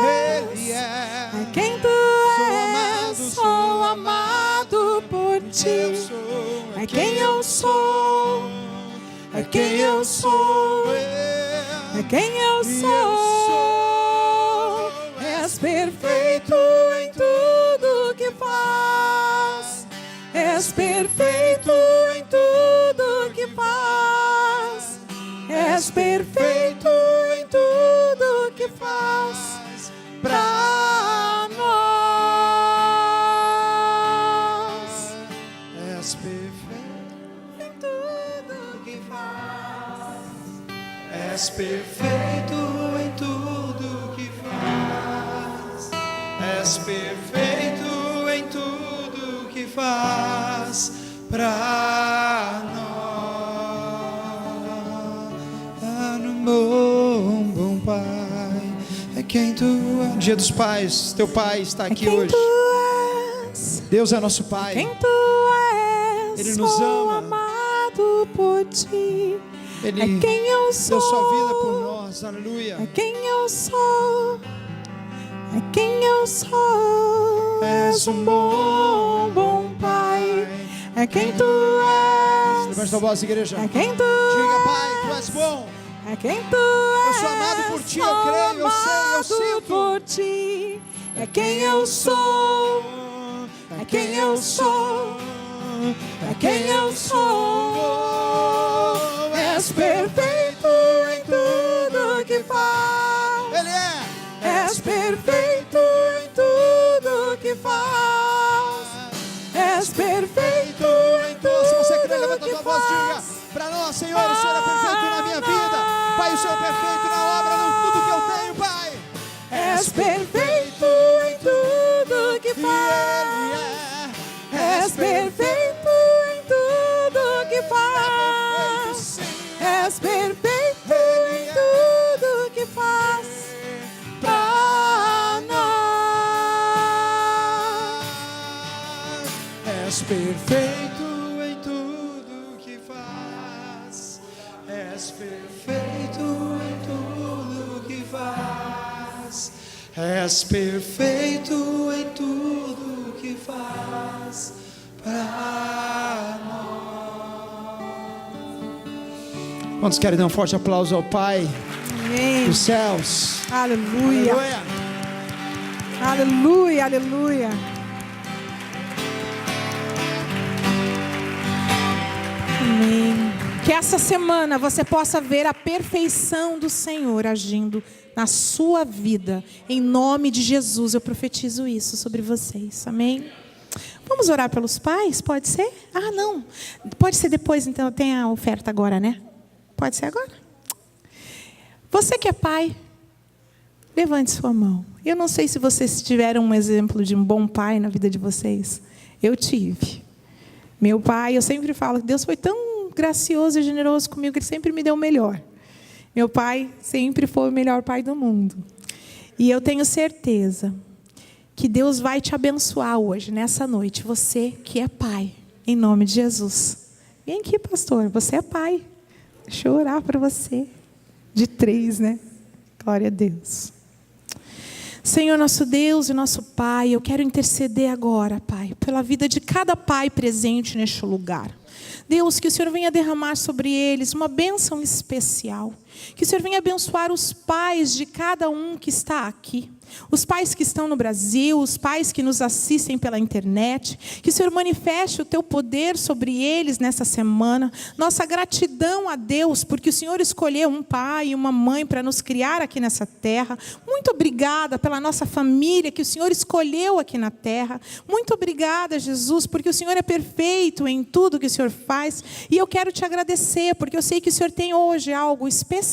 és, Ele é. é quem tu és, sou amado por ti, é quem eu sou, é quem eu sou, é quem eu sou, és perfeito em tudo que faz, és perfeito em tudo que faz, és perfeito em tudo que faz pra nós, És perfeito em tudo que faz, és perfeito em tudo que faz, és perfeito em tudo que faz pra nós. Bom Pai, é quem tu és. Dia dos Pais, teu Pai está aqui quem hoje. tu és, Deus é nosso Pai. quem tu és, Ele nos sou ama. amado por ti, Ele é quem eu sou, deu sua vida por nós, aleluia. é quem eu sou, é quem eu sou, és um bom Pai, é quem tu és, Levante a voz, igreja. é quem tu Diga, Pai, tu és és, bom. é quem tu és, Eu sou amado por ti, eu creio, eu sei, eu amado sinto. por ti, é quem eu sou, é quem eu sou, é quem eu sou. És perfeito em tudo que faz. Ele é. És perfeito em tudo que faz. És perfeito em tudo. Se você crê, levanta a tua voz e diga para nós: Senhor, o Senhor é perfeito na minha vida. Pai, o Senhor é perfeito na obra, em tudo que eu tenho, Pai. És perfeito em tudo que faz. És perfeito em tudo que faz. És perfeito em tudo que faz pra nós. És perfeito em tudo que faz. És perfeito em tudo que faz. És perfeito em tudo que faz para nós. Quantos querem dar um forte aplauso ao Pai Amém. dos céus? Aleluia. Aleluia. Aleluia, aleluia. Amém. Que essa semana você possa ver a perfeição do Senhor agindo na sua vida. Em nome de Jesus, eu profetizo isso sobre vocês. Amém? Vamos orar pelos pais? Pode ser? Ah, não. Pode ser depois, então tem a oferta agora, né? Pode ser agora? Você que é pai, levante sua mão. Eu não sei se vocês tiveram um exemplo de um bom pai na vida de vocês. Eu tive. Meu pai, eu sempre falo que Deus foi tão gracioso e generoso comigo que Ele sempre me deu o melhor. Meu pai sempre foi o melhor pai do mundo. E eu tenho certeza que Deus vai te abençoar hoje, nessa noite. Você que é pai, em nome de Jesus. Vem aqui, pastor, você é pai. Deixa eu orar para você. De 3, né? Glória a Deus. Senhor, nosso Deus e nosso Pai, eu quero interceder agora, Pai, pela vida de cada pai presente neste lugar. Deus, que o Senhor venha derramar sobre eles uma bênção especial. Que o Senhor venha abençoar os pais de cada um que está aqui. Os pais que estão no Brasil, os pais que nos assistem pela internet. Que o Senhor manifeste o teu poder sobre eles nessa semana. Nossa gratidão a Deus, porque o Senhor escolheu um pai e uma mãe para nos criar aqui nessa terra. Muito obrigada pela nossa família que o Senhor escolheu aqui na terra. Muito obrigada, Jesus, porque o Senhor é perfeito em tudo que o Senhor faz. E eu quero te agradecer, porque eu sei que o Senhor tem hoje algo especial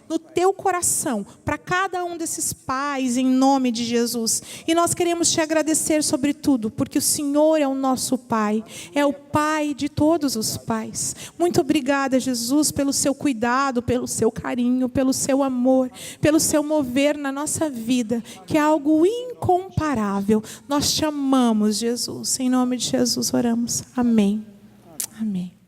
no teu coração para cada um desses pais, em nome de Jesus. E nós queremos te agradecer sobre tudo, porque o Senhor é o nosso Pai, é o Pai de todos os pais. Muito obrigada, Jesus, pelo seu cuidado, pelo seu carinho, pelo seu amor, pelo seu mover na nossa vida, que é algo incomparável. Nós te amamos, Jesus. Em nome de Jesus oramos. Amém. Amém.